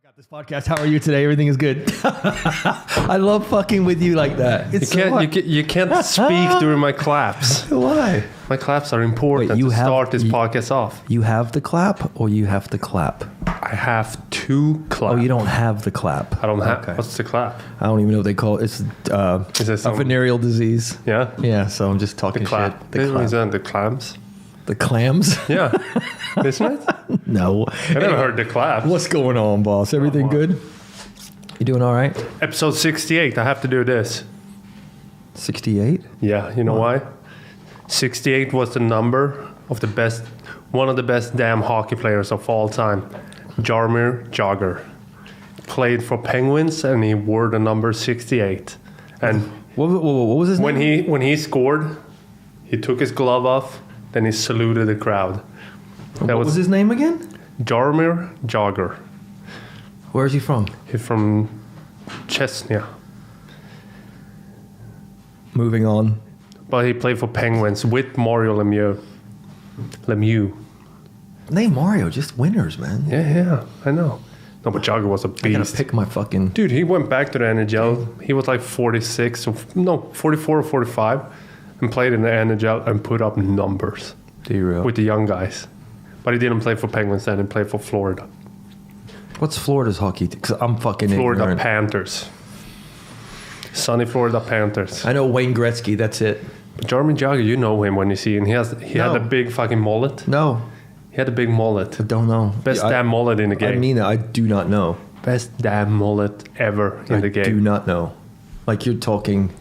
Got this podcast. How are you today? Everything is good. I love fucking with you like that. It's You can't speak during my claps. Why? My claps are important to start this podcast off. You have the clap or you have to clap? I have to clap. Oh, you don't have the clap. I don't have. Okay. What's the clap? I don't even know what they call it. It's a venereal disease. Yeah? Yeah, so I'm just talking The clap. shit. The clap. Isn't the clams? The clams? Yeah. Isn't it? No. I never heard the claps. What's going on, boss? Everything good? You doing all right? Episode 68. I have to do this. 68? Yeah. You know why? 68 was the number of the best, one of the best damn hockey players of all time. Jaromir Jagr. Played for Penguins and he wore the number 68. And What was his name? when he scored, he took his glove off, then he saluted the crowd. What was his name again? Jaromir Jagr. Where is he from? He's from Chechnya. Moving on. But he played for Penguins with Mario Lemieux. Name Mario, just winners, man. Yeah, I know. No, but Jagr was a I gotta beast. pick my fucking... Dude, he went back to the NHL. He was like 44 or 45 and played in the NHL and put up numbers with the young guys. But he didn't play for Penguins then. He played for Florida. What's Florida's hockey team? Because I'm fucking Florida ignorant. Panthers. Sunny Florida Panthers. I know Wayne Gretzky, that's it. But Jaromir Jagr, you know him when you see him. He had No. a big fucking mullet. No, He had a big mullet. I don't know. Best damn mullet in the game. I mean, I do not know. Best damn mullet ever in the I do game. not know. Like you're talking...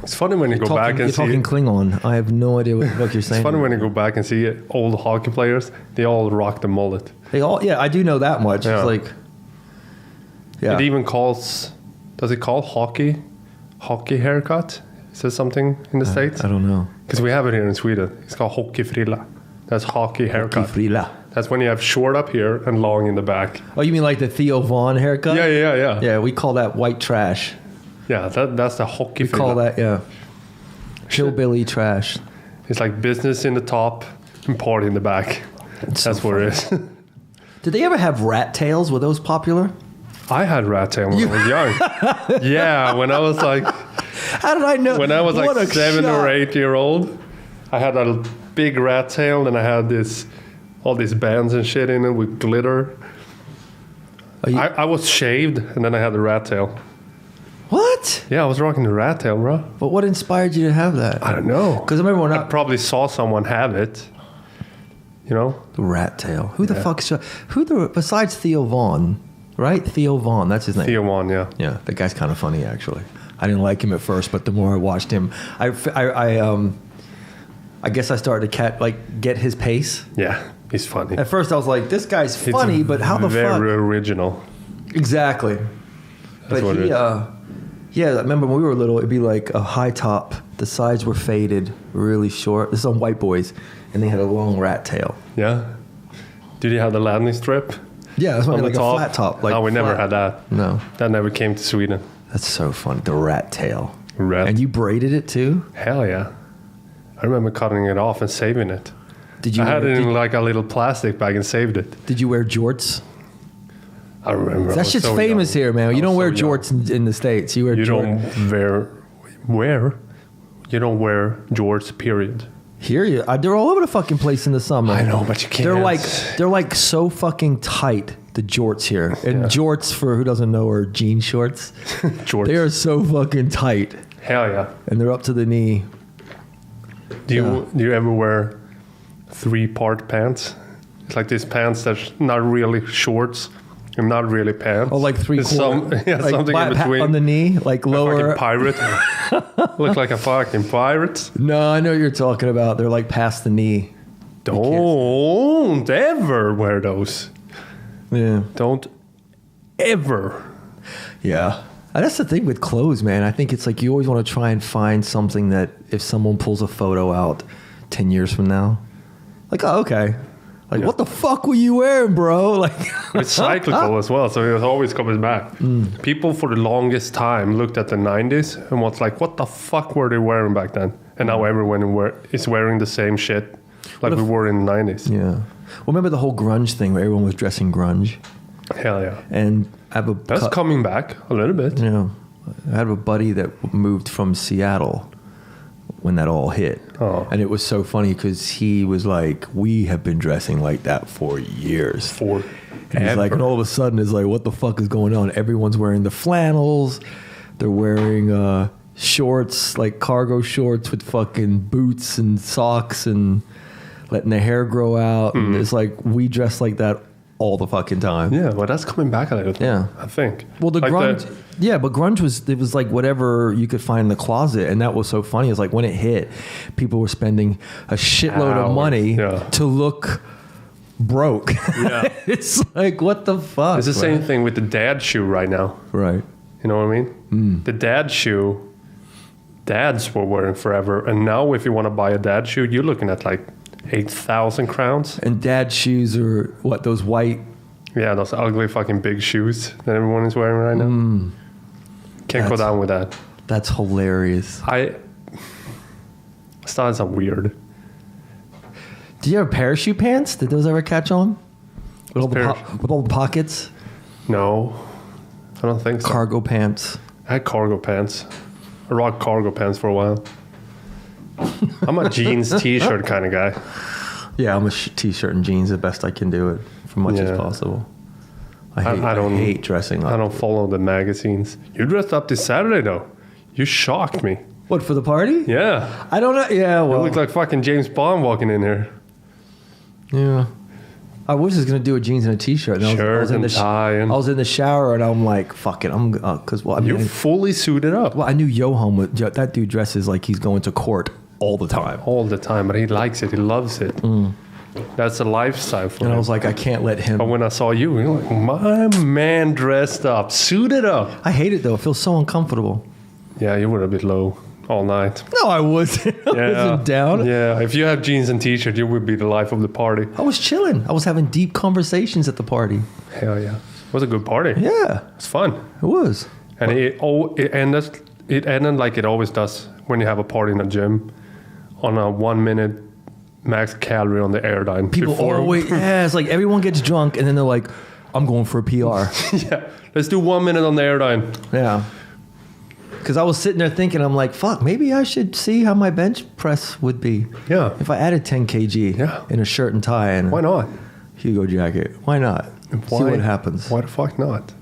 It's funny when you go back and you're see talking it. Klingon. I have no idea what you're saying. It's funny when you go back and see old hockey players. They all rock the mullet. They all... Yeah, I do know that much. Yeah. It's like... Yeah. It even calls... Does it call hockey haircut? Is there something in the States? I don't know. Because we have it here in Sweden. It's called hockeyfrilla. That's hockey haircut. Frila. That's when you have short up here and long in the back. Oh, you mean like the Theo Vaughn haircut? Yeah. Yeah, we call that white trash. Yeah, that's the hockey. We call that, yeah. Hillbilly trash. It's like business in the top and party in the back. That's what it is. Did they ever have rat tails? Were those popular? I had rat tail when I was young. Yeah, when I was like How did I know? when I was What like a 7 shot. or 8 year old, I had a big rat tail and I had all these bands and shit in it with glitter. I was shaved and then I had the rat tail. What? Yeah, I was rocking the rat tail, bro. But what inspired you to have that? I don't know. Because I remember when I probably saw someone have it. You know? the rat tail. Who the fuck's besides Theo Vaughn, right? Theo Vaughn, that's his name. Theo Vaughn, yeah. Yeah, that guy's kind of funny actually. I didn't like him at first, but the more I watched him, I guess I started to get his pace. Yeah, he's funny. At first, I was like, "This guy's funny," It's but how the very fuck? original. Exactly. But what it he, is. yeah, I remember when we were little, it'd be like a high top. The sides were faded, really short. This is on White Boys, and they had a long rat tail. Yeah. Did he have the landing strip? Yeah, that's on like the a top? flat top. Like no, we never flat. had that. No, That never came to Sweden. that's so funny. The rat tail. Rat. And you braided it too? Hell yeah. I remember cutting it off and saving it. Did you? I had wear, it did, in like a little plastic bag and saved it. did you wear jorts? I remember. That shit's famous here, man. You don't wear jorts in the States. You wear You jorts. don't wear. You don't wear jorts, period. Here, they're all over the fucking place in the summer. I know, but you can't. They're like so fucking tight. The jorts here, and Yeah. jorts, for who doesn't know, are jean shorts. Jorts. They are so fucking tight, Hell yeah. and they're up to the knee. Do you ever wear 3-part pants? It's like these pants that's not really shorts and not really pants. Oh, like It's three-quarter, like something in between. on the knee, like lower. Fucking pirate. Look like a fucking pirate. No, I know what you're talking about. They're like past the knee. Don't ever wear those. Yeah, Don't ever. yeah. And that's the thing with clothes, man. I think it's like you always want to try and find something that if someone pulls a photo out 10 years from now, like, oh, okay. Like, Yeah. what the fuck were you wearing, bro? Like, It's cyclical as well, so it always comes back. Mm. People for the longest time looked at the 90s and was like, what the fuck were they wearing back then? And now everyone is wearing the same shit like we were in the 90s. yeah. Well, remember the whole grunge thing where everyone was dressing grunge? Hell yeah. And I have a That's coming back a little bit. you know, I have a buddy that moved from Seattle when that all hit. Oh. And it was so funny because he was like, we have been dressing like that for years. And he's like, and all of a sudden it's like, what the fuck is going on? Everyone's wearing the flannels. They're wearing shorts, like cargo shorts with fucking boots and socks and letting their hair grow out. And it's like, we dress like that all the fucking time. Yeah, well, that's coming back a little. Yeah. I think. Well, the Like grunge, yeah, but grunge was like whatever you could find in the closet, and that was so funny. It's like when it hit, people were spending a shitload of Hours, money yeah. to look broke. Yeah. It's like, what the fuck? It's the right? same thing with the dad shoe right now. Right. You know what I mean? The dad shoe, dads were wearing forever. And now if you want to buy a dad shoe, you're looking at like 8,000 crowns. And dad shoes are what, those white? Yeah, those ugly fucking big shoes that everyone is wearing right now. Can't go That's- down with that. That's hilarious. I thought it's weird. Do you have parachute pants? Did those ever catch on? With all the, Parachute- with all the pockets? No, I don't think so. Cargo pants. I had cargo pants. I rocked cargo pants for a while. I'm a jeans t-shirt kind of guy. Yeah, I'm a t-shirt and jeans the best I can do it for much as Yeah. possible. I I hate dressing up. I don't follow the magazines. You dressed up this Saturday though. You shocked me. What, for the party? Yeah. I don't know. Yeah, You well. look like fucking James Bond walking in here. Yeah. I was just gonna do a jeans and a t-shirt. And I Shirt was in and the tie and- I was in the shower and I'm like, fuck it, I'm because well, I You mean, fully suited up well, I knew Johan would. That dude dresses like he's going to court all the time, all the time, but he likes it. He loves it. That's a lifestyle for and him. I was like, I can't let him. But when I saw you, you're like, my man dressed up, suited up. I hate it though. It feels so uncomfortable. Yeah, you were a bit low all night. No, I wasn't. I wasn't down. Yeah, if you have jeans and t-shirt, you would be the life of the party. I was chilling. I was having deep conversations at the party. Hell yeah. It was a good party. Yeah, It's fun. it was. And it ended like it always does when you have a party in a gym on a 1 minute max calorie on the airline. People always, yeah, it's like everyone gets drunk and then they're like, I'm going for a PR. Yeah, let's do 1 minute on the airline. Yeah. Because I was sitting there thinking, I'm like, fuck, maybe I should see how my bench press would be. Yeah. If I added 10 kg Yeah. in a shirt and tie and Why not? Hugo jacket. Why not? See what happens. Why the fuck not?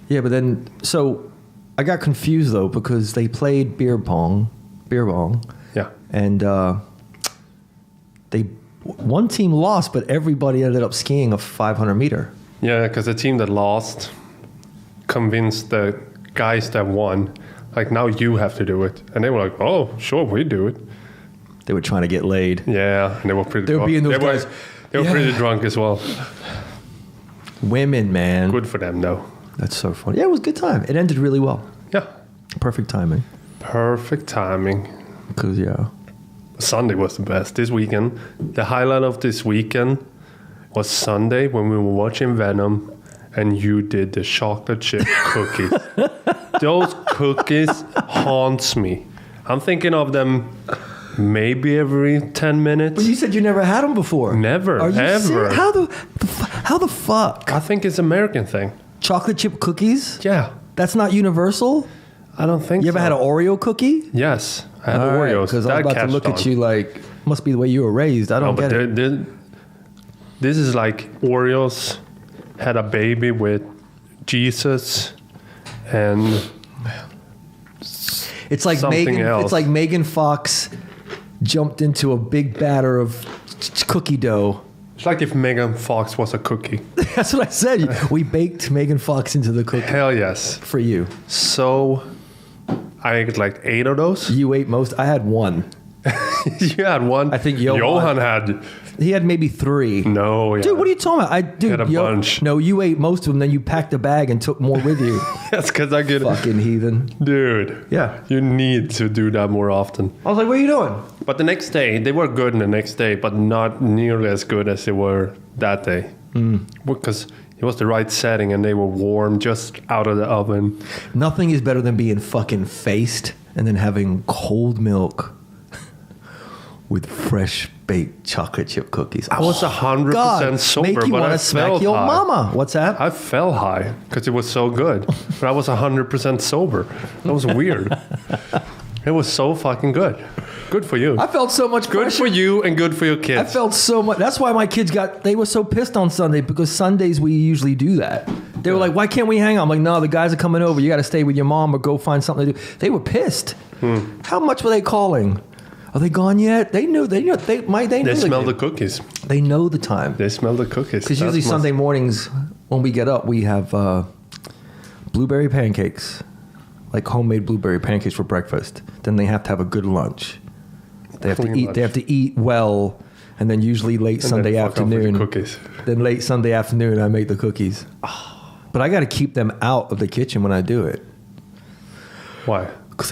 Yeah, but then, so I got confused though because they played beer pong, Yeah. and one team lost, but everybody ended up skiing a 500 meter. Yeah, because the team that lost convinced the guys that won, like, now you have to do it. And they were like, oh, sure, we do it. They were trying to get laid. Yeah, and they were pretty They were drunk. being those they guys. They were Yeah. pretty drunk as well. Women, man. Good for them, though. That's so funny. Yeah, it was a good time. It ended really well. Yeah. Perfect timing. Perfect timing. Because, yeah. Sunday was the best. This weekend, the highlight of this weekend was Sunday when we were watching Venom and you did the chocolate chip cookies. Those cookies haunts me. I'm thinking of them maybe every 10 minutes. But you said you never had them before. Never, Are you ever. serious? How the fuck? I think it's an American thing. Chocolate chip cookies? Yeah. That's not universal? I don't think You ever so. had an Oreo cookie? Yes. I had Oreos. Because I was That about to look catched at on. you like, must be the way you were raised. I No, don't but get it. this is like Oreos had a baby with Jesus and It's like something Megan. else. It's like Megan Fox jumped into a big batter of cookie dough. it's like if Megan Fox was a cookie. That's what I said. We baked Megan Fox into the cookie Hell yes. for you. So I ate like 8 of those. You ate most. I had one. You had one. I think Johan- had He had maybe 3. no. Yeah. Dude, what are you talking about? Had a bunch. No, you ate most of them. Then you packed a bag and took more with you. That's because I get Fucking heathen. dude. Yeah. You need to do that more often. I was like, what are you doing? But the next day, they were good. The next day, but not nearly as good as they were that day. Because it was the right setting and they were warm, just out of the oven. Nothing is better than being fucking faced and then having cold milk with fresh baked chocolate chip cookies. I was 100% sober, make you but want I to smack felt your high. mama. What's that? I felt high because it was so good, but I was 100% sober. That was weird. It was so fucking good. Good for you. I felt so much Good pressure. for you and good for your kids. I felt so much. That's why my kids they were so pissed on Sunday, because Sundays we usually do that. They were like, why can't we hang out? I'm like, no, the guys are coming over. You got to stay with your mom or go find something to do. They were pissed. How much were they calling? Are they gone yet? They knew. They knew. They smell the cookies. They know the time. They smell the cookies. Because usually Sunday mornings when we get up, we have blueberry pancakes, like homemade blueberry pancakes for breakfast. Then they have to have a good lunch. They have to eat. They have to eat well, and then usually late Sunday afternoon. Cookies. Then late Sunday afternoon, I make the cookies. But I got to keep them out of the kitchen when I do it. Why? Because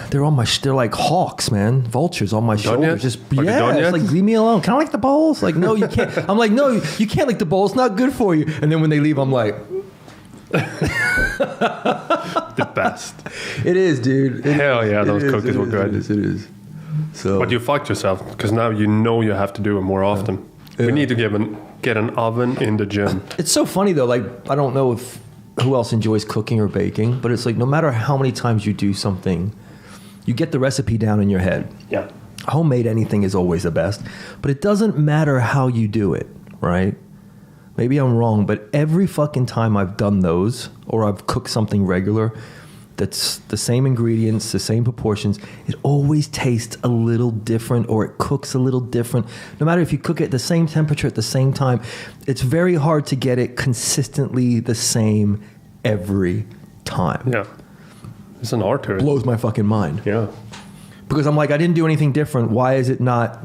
they're on my, they're like hawks, man, vultures on my shoulders. Just it's like, leave me alone. Can I lick the bowls? Like, no, you can't. I'm like, no, you can't lick the bowl. It's not good for you. And then when they leave, I'm like, the best. It is, dude. Hell yeah, those cookies were good. It is. So, but you fucked yourself because now you know you have to do it more often. Yeah. We need to get an oven in the gym. It's so funny though. Like, I don't know who else enjoys cooking or baking, but it's like no matter how many times you do something, you get the recipe down in your head. Yeah. Homemade anything is always the best, but it doesn't matter how you do it, right? Maybe I'm wrong, but every fucking time I've done those or I've cooked something regular that's the same ingredients, the same proportions, it always tastes a little different or it cooks a little different. No matter if you cook it at the same temperature at the same time, it's very hard to get it consistently the same every time. Yeah. It's an art to it. Blows my fucking mind. Yeah. Because I'm like, I didn't do anything different. Why is it not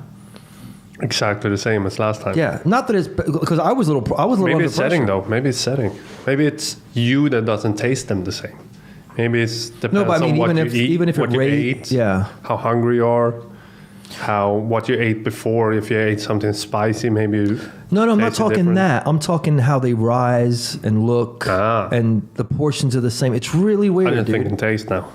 exactly the same as last time? Yeah, not that it's because I was a little Maybe under it's pressure. setting though. Maybe it's setting. Maybe it's you that doesn't taste them the same. Maybe it's depends No, but I mean, on what even you if eat, even if what it you raised, ate, yeah, how hungry you are, what you ate before. If you ate something spicy, maybe you No, I'm not taste it talking different. that. I'm talking how they rise and look, and the portions are the same. It's really weird. I didn't dude. think in taste now.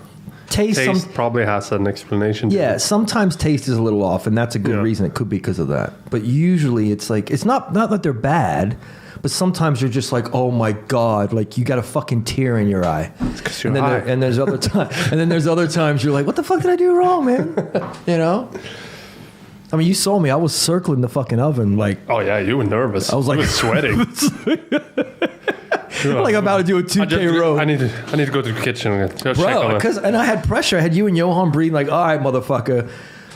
Taste probably has an explanation. to Yeah, it. sometimes taste is a little off, and that's a good reason. It could be because of that. But usually, it's like it's not that they're bad, but sometimes you're just like, oh my god, like you got a fucking tear in your eye. It's 'cause you're And then high. and there's other times, and then there's other times you're like, what the fuck did I do wrong, man? You know. I mean, you saw me. I was circling the fucking oven like. Oh yeah, you were nervous. I was like you were sweating. Like I'm about to do a 2K row. I need to go to the kitchen and go check on it. And I had pressure. I had you and Johan breathing like, all right, motherfucker,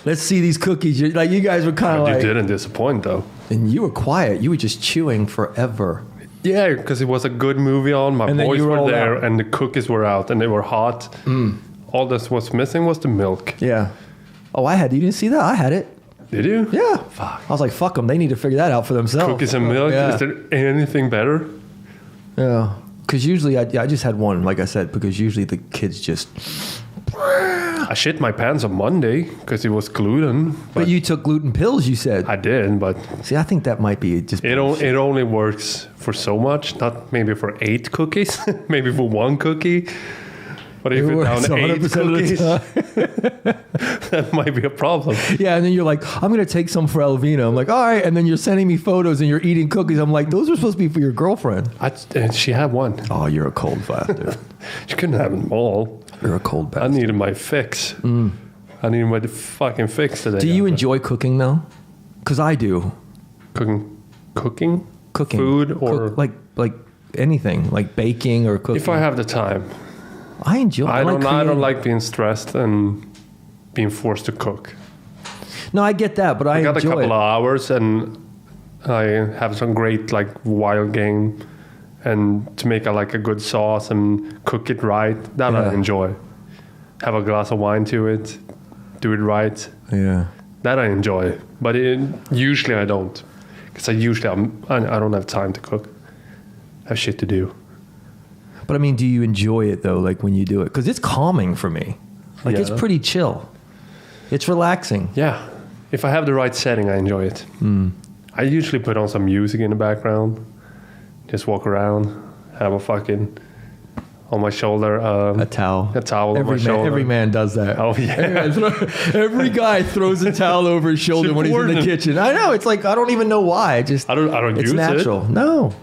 let's see these cookies. Like you guys were kind of You like, didn't disappoint though. and you were quiet. You were just chewing forever. Yeah, because it was a good movie on. My And then boys you were rolled there, out. and the cookies were out, and they were hot. All that was missing was the milk. Yeah. Oh, I had. You didn't see that? I had it. Did you? Yeah. Fuck. I was like, fuck them. They need to figure that out for themselves. Cookies and milk. Yeah. Is there anything better? Yeah. Because usually I just had one, like I said, because usually the kids just. I shit my pants on Monday because it was gluten. But you took gluten pills, you said. I did, but See, I think that might be just. it only works for so much. Not maybe for 8 cookies, maybe for 1 cookie. But if It you're works down 8 100% of the cookies, time. that might be a problem. Yeah, and then you're like, I'm going to take some for Elvina. I'm like, all right. And then you're sending me photos and you're eating cookies. I'm like, those are supposed to be for your girlfriend. And she had one. Oh, you're a cold bastard. She couldn't have them all. You're a cold I bastard. needed my fix. I needed my fucking fix today. Do you enjoy cooking though? Because I do. Cooking? Cooking. Food or... like anything, like baking or cooking. If I have the time. I enjoy. I don't creating. like being stressed and being forced to cook. No, I get that, but I got a enjoy couple it. of hours and I have some great like wild game and to make a good sauce and cook it right. That I Yeah. enjoy. Have a glass of wine to it, do it right. Yeah. That I enjoy, but usually I don't, because I don't have time to cook. I have shit to do. But I mean, do you enjoy it though? Like when you do it, because it's calming for me. Like Yeah. it's pretty chill. It's relaxing. Yeah, if I have the right setting, I enjoy it. I usually put on some music in the background, just walk around, have a fucking on my shoulder. A towel. A towel on my shoulder. Every man does that. Oh, yeah. Every guy throws a towel over his shoulder when he's in the kitchen. I know. It's like, I don't even know why. I don't use natural. It. No.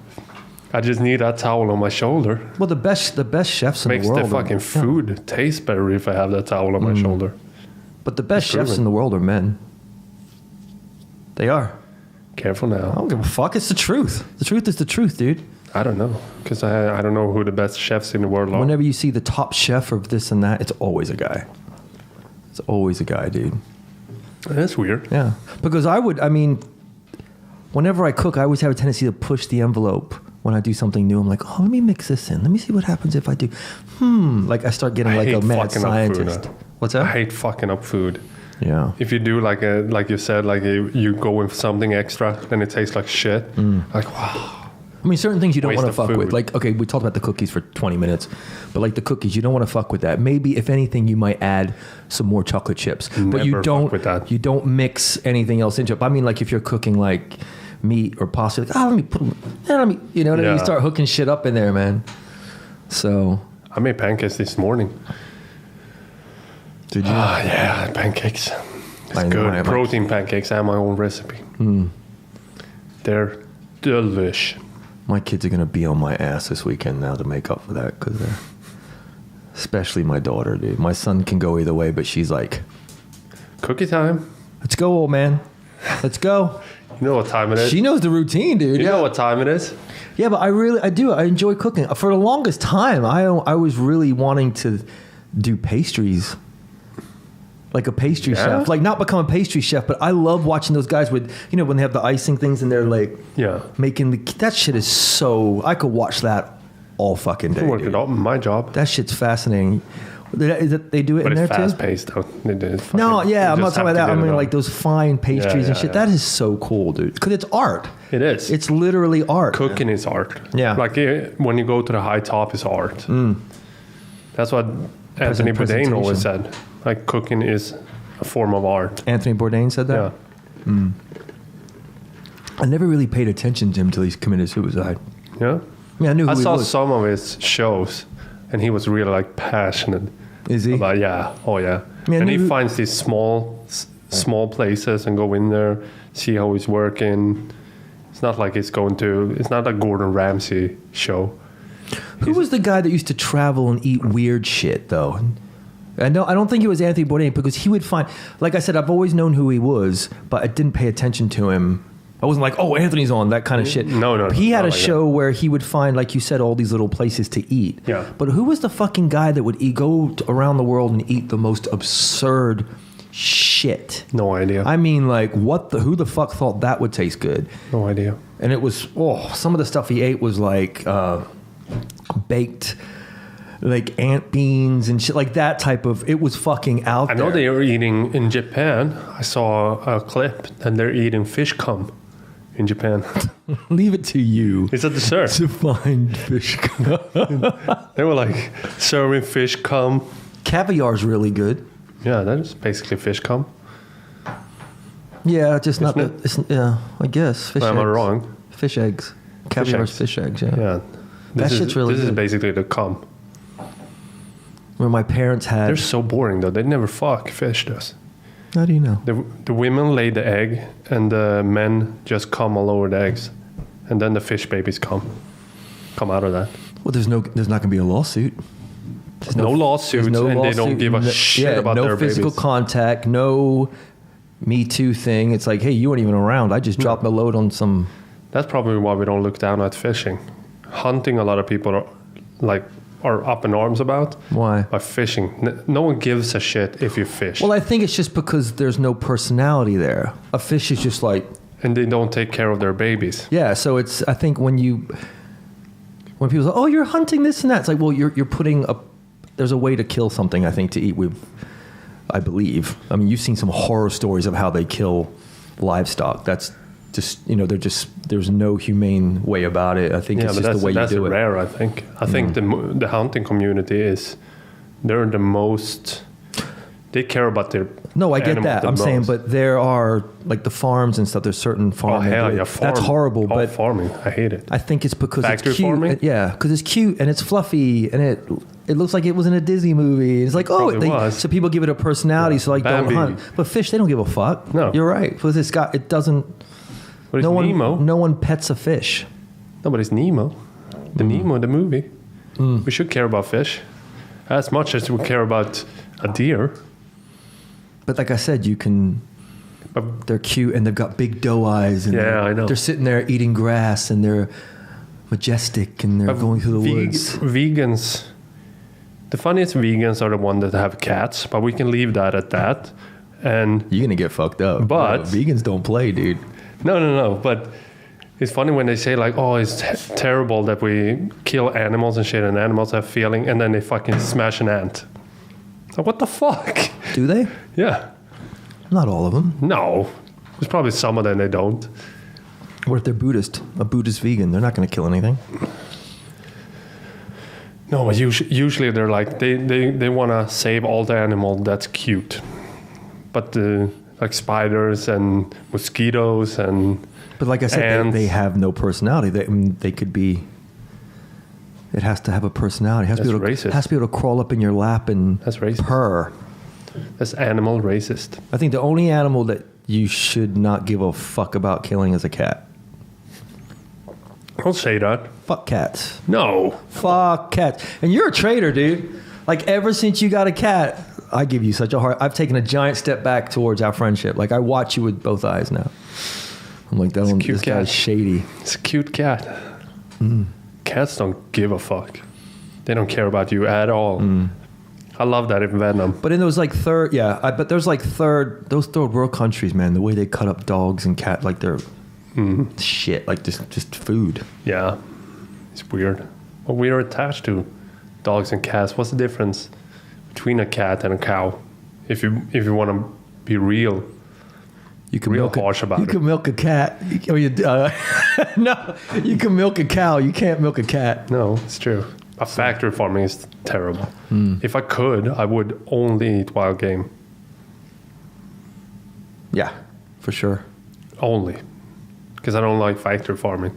I just need that towel on my shoulder. Well, the best chefs in the world. Makes the fucking food taste better if I have that towel on my shoulder. But the best chefs in the world are men. They are. Careful now. I don't give a fuck. It's the truth. The truth is the truth, dude. I don't know. Because I don't know who the best chefs in the world are. Whenever you see the top chef of this and that, it's always a guy. It's always a guy, dude. That's weird. Yeah. Because whenever I cook, I always have a tendency to push the envelope when I do something new. I'm like, oh, let me mix this in. Let me see what happens if I do. Like I start getting like a mad scientist. What's that? I hate fucking up food. Yeah. If you do like you said, like you go with something extra, then it tastes like shit. Like, wow. I mean, certain things you don't want to fuck food. with. Like, okay, we talked about the cookies for 20 minutes, but like the cookies, you don't want to fuck with that. Maybe, if anything, you might add some more chocolate chips, but you don't. Fuck with that. You don't mix anything else into it. I mean, like if you're cooking like meat or pasta, like, let me put them. You know what I mean? You start hooking shit up in there, man. So I made pancakes this morning. Did you? Yeah, pancakes. It's good. Protein pancakes. I have my own recipe. They're delish. My kids are going to be on my ass this weekend now to make up for that, because especially my daughter, dude. My son can go either way, but she's like, cookie time. Let's go, old man. Let's go. You know what time it is. She knows the routine, dude. You know what time it is. Yeah, but I do. I enjoy cooking. For the longest time, I was really wanting to do pastries. Like a pastry chef. Like not become a pastry chef, but I love watching those guys with, when they have the icing things and they're like making that shit is so, I could watch that all fucking day. I work it out in my job. That shit's fascinating. They do it in there too? But it's fast paced though. No, yeah, I'm not talking about that. I mean like those fine pastries and shit. Yeah. That is so cool, dude. Because it's art. It is. It's literally art. Cooking is art. Yeah. Like when you go to the high top, it's art. That's what Anthony Bourdain always said. Like cooking is a form of art. Anthony Bourdain said that? Yeah. I never really paid attention to him until he committed suicide. Yeah? I mean, I knew who he was. I saw some of his shows, and he was really like passionate. Is he? About, yeah. Oh, yeah. I mean, and he finds these small places and go in there, see how he's working. It's not like it's not a Gordon Ramsay show. Who was the guy that used to travel and eat weird shit, though? I don't think it was Anthony Bourdain, because he would find, like I said, I've always known who he was, but I didn't pay attention to him. I wasn't like, oh, Anthony's on, that kind of shit. No. He had a show where he would find, like you said, all these little places to eat. Yeah. But who was the fucking guy that would go around the world and eat the most absurd shit? No idea. I mean, like, who the fuck thought that would taste good? No idea. And it was, some of the stuff he ate was like baked, like ant beans and shit, like that type of, it was fucking out there. I know they were eating in Japan. I saw a clip and they're eating fish cum in Japan. Leave it to you. It's a dessert. To find fish cum. They were like serving fish cum. Caviar's really good. Yeah, that is basically fish cum. Yeah, just not yeah, I guess. Fish eggs. Am I wrong? Fish eggs. Caviar's fish eggs, yeah. Yeah. That shit's really good. This is basically the cum. Where my parents had... They're so boring, though. They never fuck. Fish does. How do you know? The women lay the egg, and the men just come all over the eggs. And then the fish babies come out of that. Well, there's not going to be a lawsuit. There's no lawsuits, and they don't give a shit about their babies. No physical contact, no Me Too thing. It's like, hey, you weren't even around. I just dropped a load on some... That's probably why we don't look down at fishing. Hunting, a lot of people are up in arms about. Why? By fishing. No one gives a shit if you fish. Well, I think it's just because there's no personality there. A fish is just like... And they don't take care of their babies. Yeah, so it's... I think when people say, oh, you're hunting this and that, it's like, well, you're putting a... There's a way to kill something, I think, to eat with... I believe. I mean, you've seen some horror stories of how they kill livestock. That's just, there's no humane way about it. I think it's just the way you do it. That's rare, I think. I think the hunting community they're the most they care about their No, I get animal that. the I'm saying, most. but there are like the farms and stuff. There's certain Oh farming. hell yeah, That's horrible. Oh, but farming, I hate it. I think it's because Factory it's cute. farming? Yeah, because it's cute and it's fluffy and it looks like it was in a Disney movie. It's like, probably was. so people give it a personality. So like, Bambi. don't hunt. But fish, they don't give a fuck. No. You're right. Because it doesn't. But it's No Nemo. one, no one pets a fish. No, but it's Nemo. The Nemo, the movie. We should care about fish as much as we care about a deer. But like I said, you can. But They're cute and they've got big doe eyes. And Yeah, I know. They're sitting there eating grass and they're majestic and they're going through the woods. Vegans. The funniest vegans are the ones that have cats, but we can leave that at that. And You're gonna get fucked up. But- No, vegans don't play, dude. no. But it's funny when they say like, "Oh, it's terrible that we kill animals and shit, and animals have feeling," and then they fucking smash an ant. So what the fuck? Do they? Yeah. Not all of them. No. There's probably some of them they don't. What if they're Buddhist? A Buddhist vegan? They're not gonna kill anything. No, but usually they're like they want to save all the animal that's cute, but like spiders and mosquitoes and But like I said, ants. they have no personality. They could be. It has to have a personality. It has to be That's able to, racist. has to be able to crawl up in your lap and That's racist. purr. That's animal racist. I think the only animal that you should not give a fuck about killing is a cat. Don't say that. Fuck cats. No. Fuck cats. And you're a traitor, dude. Like ever since you got a cat, I give you such a hard. I've taken a giant step back towards our friendship. Like I watch you with both eyes now. I'm like, that one, cute this guy's cat. shady. It's a cute cat. Cats don't give a fuck. They don't care about you at all. I love that in Venom. But in those like but there's like those third world countries, man, the way they cut up dogs and cat, like they're shit, like just food. Yeah. It's weird. But we are attached to dogs and cats. What's the difference between a cat and a cow? If you want to be real. You can Real milk harsh about you it. can milk a cat. No, you can milk a cow. You can't milk a cat. No, it's true. But factory farming is terrible. If I could, I would only eat wild game. Yeah, for sure. Only. Because I don't like factory farming.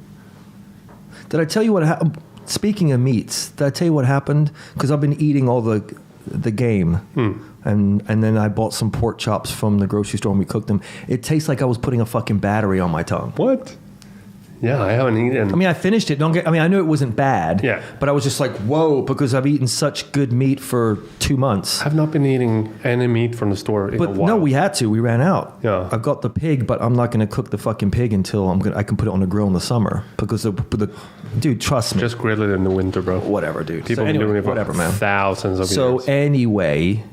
Did I tell you what happened? Speaking of meats, did I tell you what happened? Because I've been eating all the game, and then I bought some pork chops from the grocery store and we cooked them. It tastes like I was putting a fucking battery on my tongue. What? Yeah, I haven't eaten. I mean, I finished it. I knew it wasn't bad. Yeah. But I was just like, whoa, because I've eaten such good meat for 2 months. I've not been eating any meat from the store in a But while. no, we had to. We ran out. Yeah. I've got the pig, but I'm not going to cook the fucking pig until I can put it on the grill in the summer because dude, trust me. Just grill it in the winter, bro. Whatever, dude. People So have been doing it for whatever, man. thousands of So years. anyway,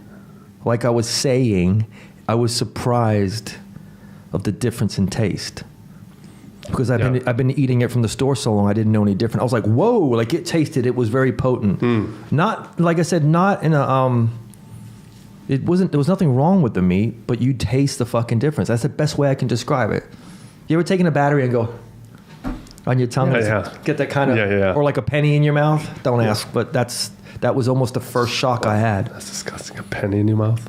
like I was saying, I was surprised of the difference in taste. Because I've been eating it from the store so long, I didn't know any different. I was like, whoa, like it tasted, it was very potent. Not, like I said, not in a, there was nothing wrong with the meat, but you taste the fucking difference. That's the best way I can describe it. You ever taken a battery and go on your tongue? Yeah. Get that kind of, Yeah. or like a penny in your mouth? Don't ask, but that was almost the first shock I had. That's disgusting. A penny in your mouth.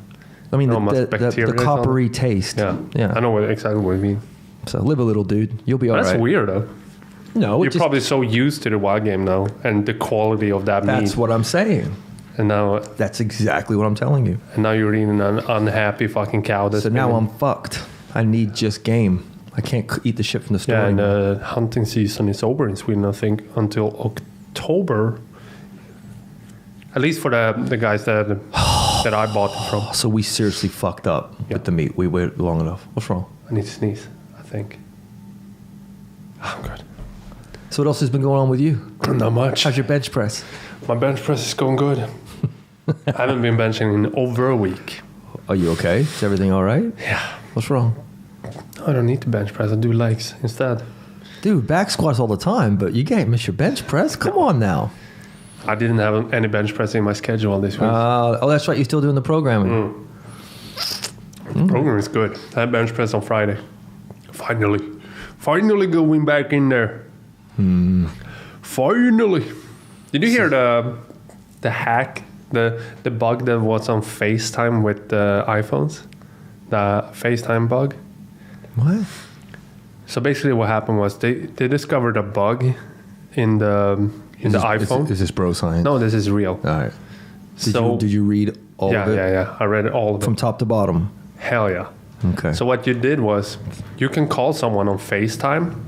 I mean, Almost the bacteria or coppery taste. Yeah. Yeah. I know exactly what you mean. So live a little, dude. You'll be all That's right. weird, though. No, You're probably so used to the wild game now and the quality of that that's meat. what I'm saying. And now That's exactly what I'm telling you. you're eating an unhappy fucking cow. That's So now been- I'm fucked. I need just game. I can't eat the shit from the store. Yeah, and anymore. hunting season is over in Sweden, I think, until October. At least for the guys that I bought it from. So we seriously fucked up with the meat. We waited long enough. What's wrong? I need to sneeze, I think. I'm good. So what else has been going on with you? Not much. How's your bench press? My bench press is going good. I haven't been benching in over a week. Are you okay? Is everything all right? Yeah. What's wrong? I don't need to bench press. I do legs instead. Dude, back squats all the time, but you can't miss your bench press? Come on now. I didn't have any bench press in my schedule this week. Oh, that's right. You're still doing the programming. The program is good. I had bench press on Friday. Finally going back in there. Finally. Did you hear the hack The bug that was on FaceTime with the iPhones, the FaceTime bug. What? So basically, what happened was they discovered a bug in the iPhone. Is this bro science? No, this is real. All right. Did you read all of it? Yeah. I read it all of it. From top to bottom? Hell yeah. Okay. So what you did was you can call someone on FaceTime,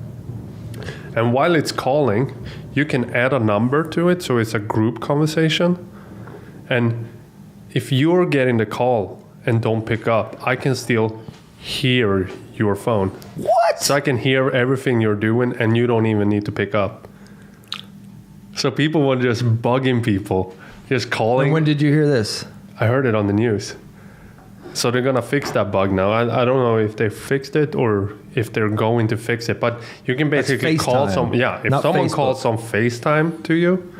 and while it's calling, you can add a number to it, so it's a group conversation. And if you're getting the call and don't pick up, I can still hear your phone. What? So I can hear everything you're doing, and you don't even need to pick up. So people were just bugging people, just calling. And when did you hear this? I heard it on the news. So they're gonna fix that bug now. I don't know if they fixed it or if they're going to fix it, but you can basically call some. Yeah, if someone calls on FaceTime to you,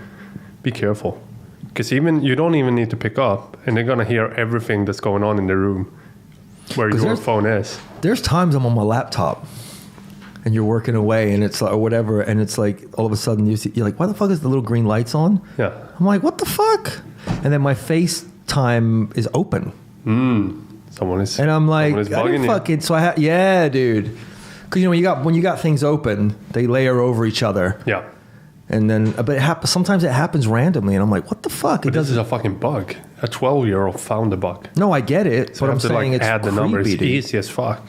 be careful, because you don't even need to pick up, and they're gonna hear everything that's going on in the room where your phone is. There's times I'm on my laptop, and you're working away, and it's like, or whatever, and it's like all of a sudden you're like, why the fuck is the little green lights on? Yeah. I'm like, what the fuck? And then my FaceTime is open. Someone is. And I'm like, I didn't fucking. So yeah, dude. Because when you got things open, they layer over each other. Yeah. And then, but sometimes it happens randomly, and I'm like, what the fuck? But this is a fucking bug. A 12-year-old found the bug. No, I get it. So but I'm saying it's add the number. It's dude. easy as fuck.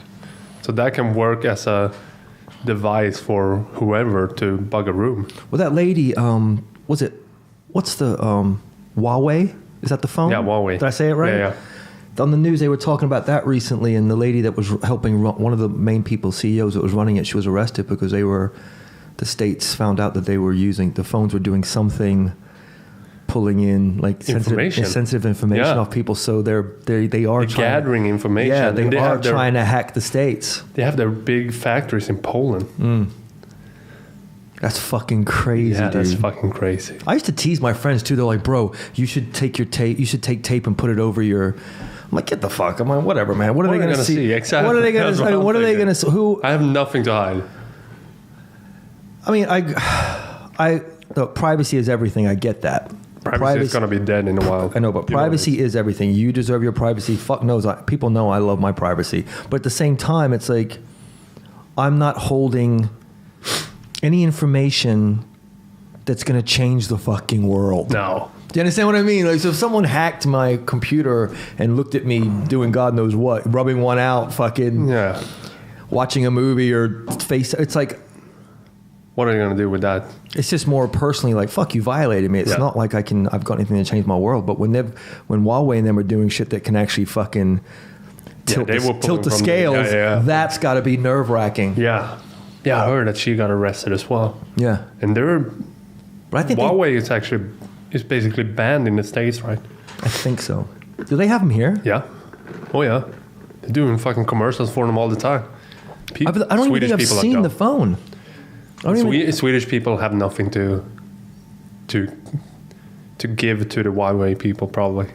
So that can work as a device for whoever to bug a room. Well, that lady, what's the Huawei? Is that the phone? Yeah, Huawei. Did I say it right? Yeah. On the news, they were talking about that recently, and the lady that was helping one of the main people, CEOs that was running it, she was arrested because the states found out that they were using, the phones were doing something, pulling in like sensitive information off people. So they are gathering information. Yeah, they are trying to hack the states. They have their big factories in Poland. That's fucking crazy, yeah, dude. That's fucking crazy. I used to tease my friends too. They're like, bro, you should take tape. You should take tape and put it over your. I'm like, get the fuck. I'm like, whatever, man. What are they going to see? Exactly. What are they going to see? What are they going to see? Who? I have nothing to hide. I mean, look, privacy is everything. I get that. Privacy is going to be dead in a while. I know, but privacy is everything. You deserve your privacy. Fuck knows. People know I love my privacy. But at the same time, it's like, I'm not holding any information that's going to change the fucking world. No. Do you understand what I mean? Like, so if someone hacked my computer and looked at me doing God knows what, rubbing one out, fucking watching a movie or it's like, what are you going to do with that? It's just more personally like, fuck, you violated me. It's not like I've got anything to change my world. But when Huawei and them are doing shit that can actually fucking tilt the scales, that's got to be nerve-wracking. Yeah. Yeah, I heard that she got arrested as well. Yeah. And but I think Huawei is basically banned in the States, right? I think so. Do they have them here? Yeah. Oh, yeah. They're doing fucking commercials for them all the time. I don't even think I've seen the phone. Swedish people have nothing to give to the Huawei people, probably.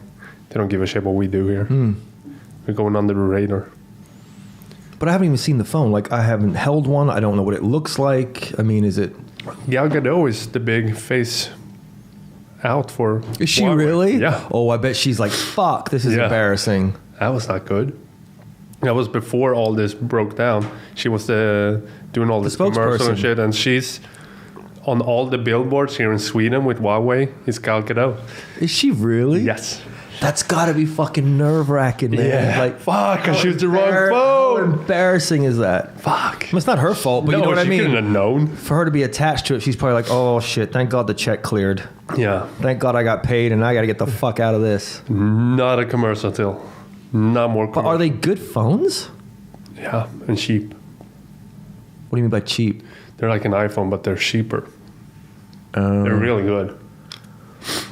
They don't give a shit what we do here. We're going under the radar. But I haven't even seen the phone. Like, I haven't held one. I don't know what it looks like. I mean, is it... Gal Gadot is the big face out for... Is she Huawei. really? Yeah. Oh, I bet she's like, fuck, this is embarrassing. That was not good. That was before all this broke down. She was doing all this commercial and shit, and she's on all the billboards here in Sweden with Huawei. It's Gal Gadot. Is she really? Yes. That's got to be fucking nerve-wracking, man. Yeah. Like, fuck, because she was the wrong phone. How embarrassing is that? Fuck. It's not her fault, but you know what I mean? She couldn't have known. For her to be attached to it, she's probably like, oh, shit, thank God the check cleared. Yeah. Thank God I got paid, and I got to get the fuck out of this. Not a commercial till. Not more commercial. But are they good phones? Yeah, and cheap. What do you mean by cheap? They're like an iPhone, but they're cheaper. They're really good.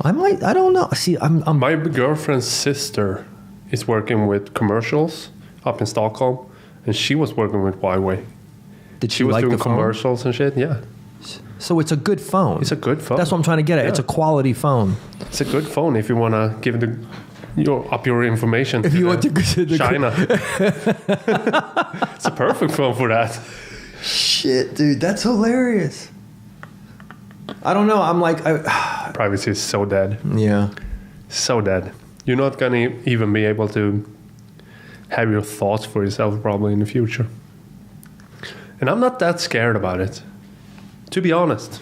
I don't know. See, I'm my girlfriend's sister is working with commercials up in Stockholm, and she was working with Huawei. Did she was like doing the phone? commercials and shit? Yeah. So it's a good phone. It's a good phone. That's what I'm trying to get at. Yeah. It's a quality phone. It's a good phone if you want to give your information. If you want to go to China. It's a perfect phone for that. Shit, dude, that's hilarious. I don't know. I'm like, privacy is so dead. Yeah. so dead. You're not gonna even be able to have your thoughts for yourself probably in the future. And I'm not that scared about it, to be honest.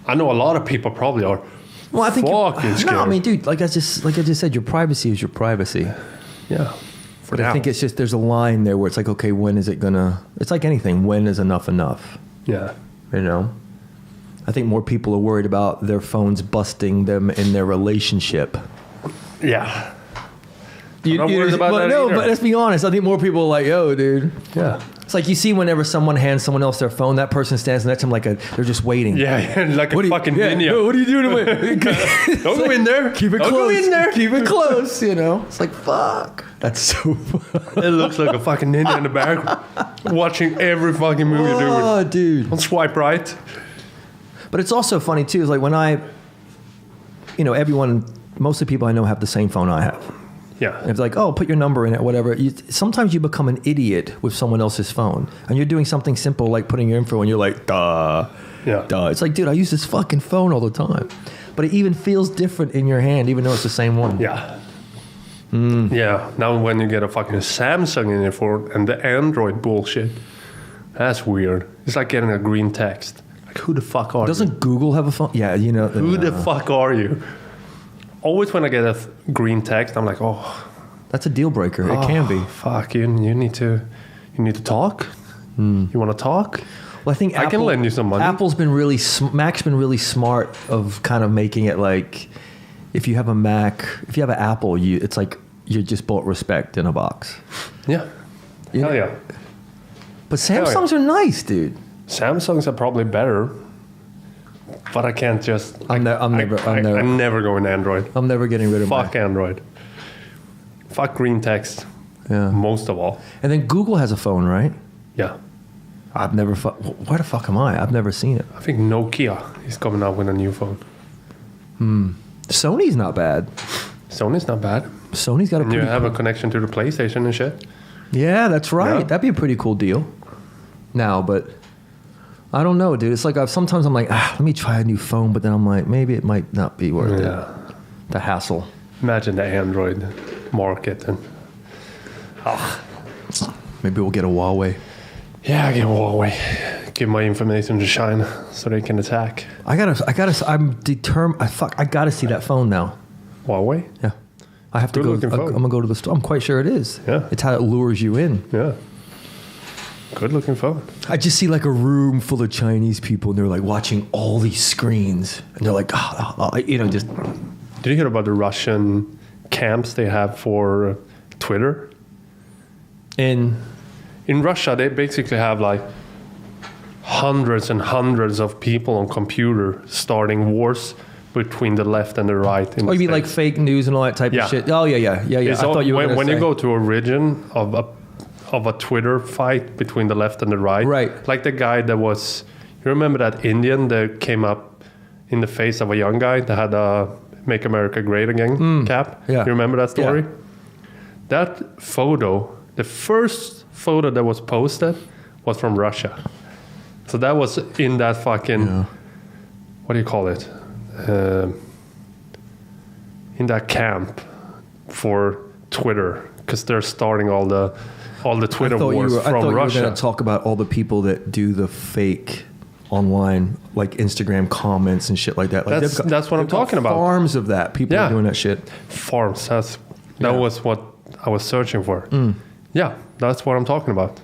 I know a lot of people probably are. Well, I think fucking scared. no, I mean, dude, like I just said, your privacy is your privacy. Yeah. But I think it's just there's a line there where it's like, okay, when is it gonna? It's like anything. When is enough enough? Yeah. You know. I think more people are worried about their phones busting them in their relationship. Yeah. I'm not worried about that either. But let's be honest. I think more people are like, yo, dude. Yeah. It's like you see whenever someone hands someone else their phone, that person stands next to them like they're just waiting. Yeah, like a fucking ninja. Yo, what are you doing? Don't go in there. Keep it Don't close. go in there. Keep it close, you know? It's like, fuck. That's so fun. It looks like a fucking ninja in the back watching every fucking move you're doing. Oh, dude. Don't swipe right. But it's also funny, too, is like when most of the people I know have the same phone I have. Yeah. And it's like, oh, put your number in it, whatever. Sometimes you become an idiot with someone else's phone. And you're doing something simple like putting your info and you're like, duh. Yeah. Duh. It's like, dude, I use this fucking phone all the time. But it even feels different in your hand, even though it's the same one. Yeah. Yeah. Now when you get a fucking Samsung in your phone and the Android bullshit, that's weird. It's like getting a green text. Like, who the fuck are you? Doesn't Google have a phone? Yeah, you know. Who the fuck are you? Always when I get a green text, I'm like, oh. That's a deal breaker. It can be. Fuck, you need to talk? You want to talk? Well, I think I can lend you some money. Mac's been really smart of kind of making it like, if you have a Mac, if you have an Apple, it's like you just bought respect in a box. Yeah. Hell yeah. But Samsungs are nice, dude. Samsungs are probably better, but I can't just. I'm never going Android. I'm never getting rid of Fuck Android. Fuck green text. Yeah. Most of all. And then Google has a phone, right? Yeah. I've never. Where the fuck am I? I've never seen it. I think Nokia is coming out with a new phone. Sony's not bad. Sony's not bad. Sony's got a. And you have a connection to the PlayStation and shit. Yeah, that's right. Yeah. That'd be a pretty cool deal. Now, but I don't know, dude. It's like sometimes I'm like, let me try a new phone, but then I'm like, maybe it might not be worth it. The hassle. Imagine the Android market and. Maybe we'll get a Huawei. Yeah, I get Huawei. Give my information to China so they can attack. I'm determined. I gotta see that phone now. Huawei? Yeah. I have to go. Good-looking phone. I'm gonna go to the store. I'm quite sure it is. Yeah. It's how it lures you in. Yeah. Good looking phone. I just see like a room full of Chinese people and they're like watching all these screens and they're like, just. Did you hear about the Russian camps they have for Twitter? In Russia, they basically have like hundreds and hundreds of people on computer starting wars between the left and the right. You mean like fake news and all that type of shit? Oh, yeah. I thought you were when you go to origin of a Twitter fight between the left and the right. Right. Like the guy that was, you remember that Indian that came up in the face of a young guy that had a Make America Great Again cap? Yeah. You remember that story? Yeah. That photo, the first photo that was posted was from Russia. So that was in that fucking, what do you call it? In that camp for Twitter, because they're starting all the Twitter wars from Russia. I thought you were going to talk about all the people that do the fake online, like Instagram comments and shit like that. Like that's what I'm talking about. Farms of that. People are doing that shit. Farms. That was what I was searching for. Yeah, that's what I'm talking about.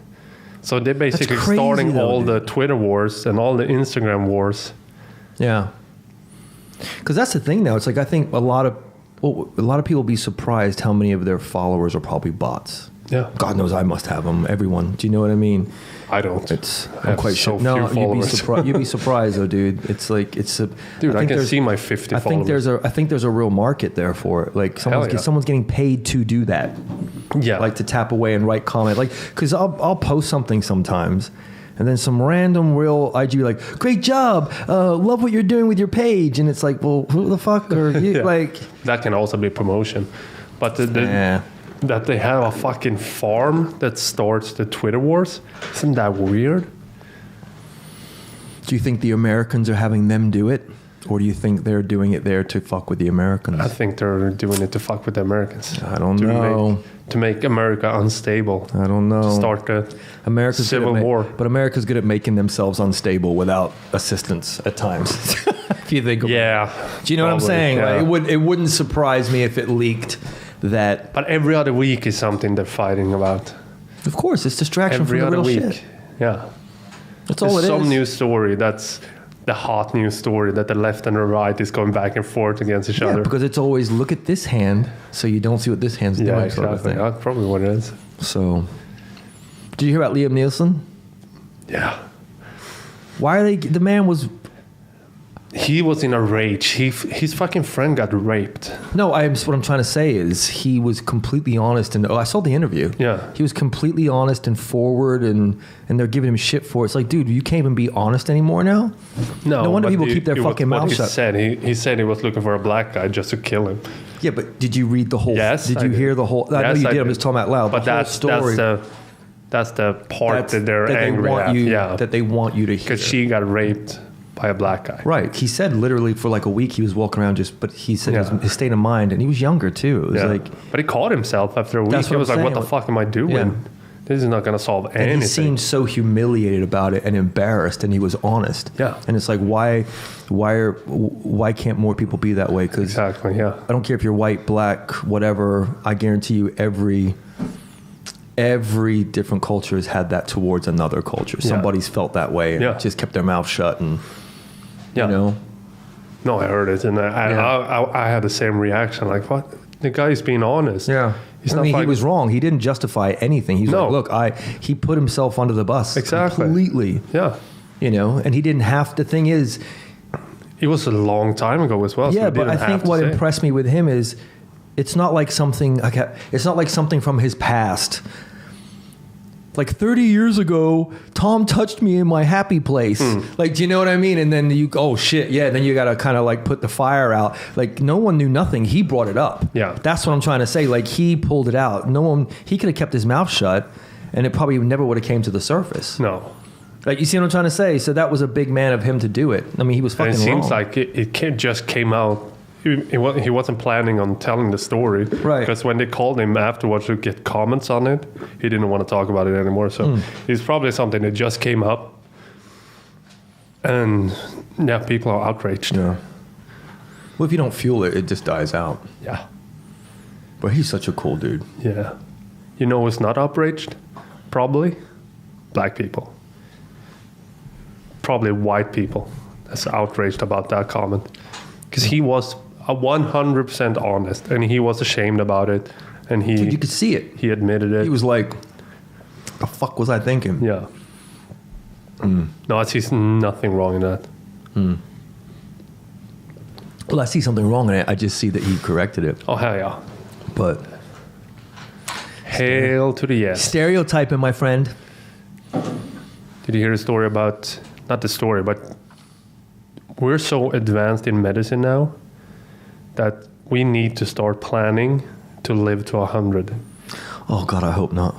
So they're basically starting all the Twitter wars and all the Instagram wars. Yeah. Because that's the thing now. It's like I think a lot of people be surprised how many of their followers are probably bots. Yeah. God knows I must have them. Everyone. Do you know what I mean? I don't. I'm quite sure. No, you'd be surprised though, dude. It's like Dude, I can see my 50 followers. I think there's a real market there for it. Like someone's getting paid to do that. Yeah. Like to tap away and write comment. Like because I'll post something sometimes. And then some random real IG like, great job, love what you're doing with your page, and it's like, well, who the fuck are you? Like that can also be promotion, but that they have a fucking farm that starts the Twitter wars, isn't that weird? Do you think the Americans are having them do it? Or do you think they're doing it there to fuck with the Americans? I think they're doing it to fuck with the Americans. I don't know. To make America unstable. I don't know. To start the Civil War. But America's good at making themselves unstable without assistance at times. If you think about it. Do you know what I'm saying? Yeah. Like, it wouldn't surprise me if it leaked that. But every other week is something they're fighting about. Of course, it's distraction every from the other real week. shit. Yeah. That's all it is. Some news story that's the hot news story that the left and the right is going back and forth against each other. Because it's always look at this hand, so you don't see what this hand's doing. Yeah, exactly. Sort of thing. That's probably what it is. So, did you hear about Liam Neeson? Yeah. Why are they? The man was. He was in a rage. His fucking friend got raped. No, what I'm trying to say is he was completely honest, and I saw the interview. Yeah. He was completely honest and forward, and they're giving him shit for it. It's like, dude, you can't even be honest anymore now. No wonder people keep their fucking mouth shut. He said he was looking for a black guy just to kill him. Yeah, but did you read the whole? Yes. Did you hear the whole? I know you did. I'm just talking out loud. But the whole story. That's the part that they're angry at. Yeah. That they want you to hear. Because she got raped by a black guy. Right. He said literally for like a week he was walking around but he said his state of mind, and he was younger too. It was like. But he caught himself after a week. He was like, what the fuck am I doing? Yeah. This is not going to solve anything. And he seemed so humiliated about it and embarrassed, and he was honest. Yeah. And it's like, why can't more people be that way? Because exactly, yeah. I don't care if you're white, black, whatever. I guarantee you every different culture has had that towards another culture. Somebody's felt that way and just kept their mouth shut and, you know. No, I heard it, and I had the same reaction. Like, what? The guy's being honest. Yeah. He was wrong. He didn't justify anything. He's like, look, he put himself under the bus completely. Yeah. You know, and he didn't have. The thing is, it was a long time ago as well. Yeah, so but I think what impressed me with him is, it's not like something. It's not like something from his past. Like 30 years ago, Tom touched me in my happy place. Like, do you know what I mean? And then oh shit, yeah. Then you got to kind of like put the fire out. Like, no one knew nothing. He brought it up. Yeah. That's what I'm trying to say. Like, he pulled it out. He could have kept his mouth shut, and it probably never would have came to the surface. No. Like, you see what I'm trying to say? So that was a big man of him to do it. I mean, he was fucking wrong. It seems like it just came out. He wasn't planning on telling the story. Right. Because when they called him afterwards to get comments on it, he didn't want to talk about it anymore. So it's probably something that just came up. And, people are outraged. Yeah. Well, if you don't fuel it, it just dies out. Yeah. But he's such a cool dude. Yeah. You know who's not outraged? Probably black people. Probably white people that's outraged about that comment. Because he was 100% honest, and he was ashamed about it, and you could see it. He admitted it. He was like, "The fuck was I thinking?" Yeah. No, I see nothing wrong in that. Well, I see something wrong in it. I just see that he corrected it. Oh hell yeah! But hail to the yes. Stereotyping, my friend. Did you hear the story about? Not the story, but we're so advanced in medicine now that we need to start planning to live to 100. Oh God, I hope not.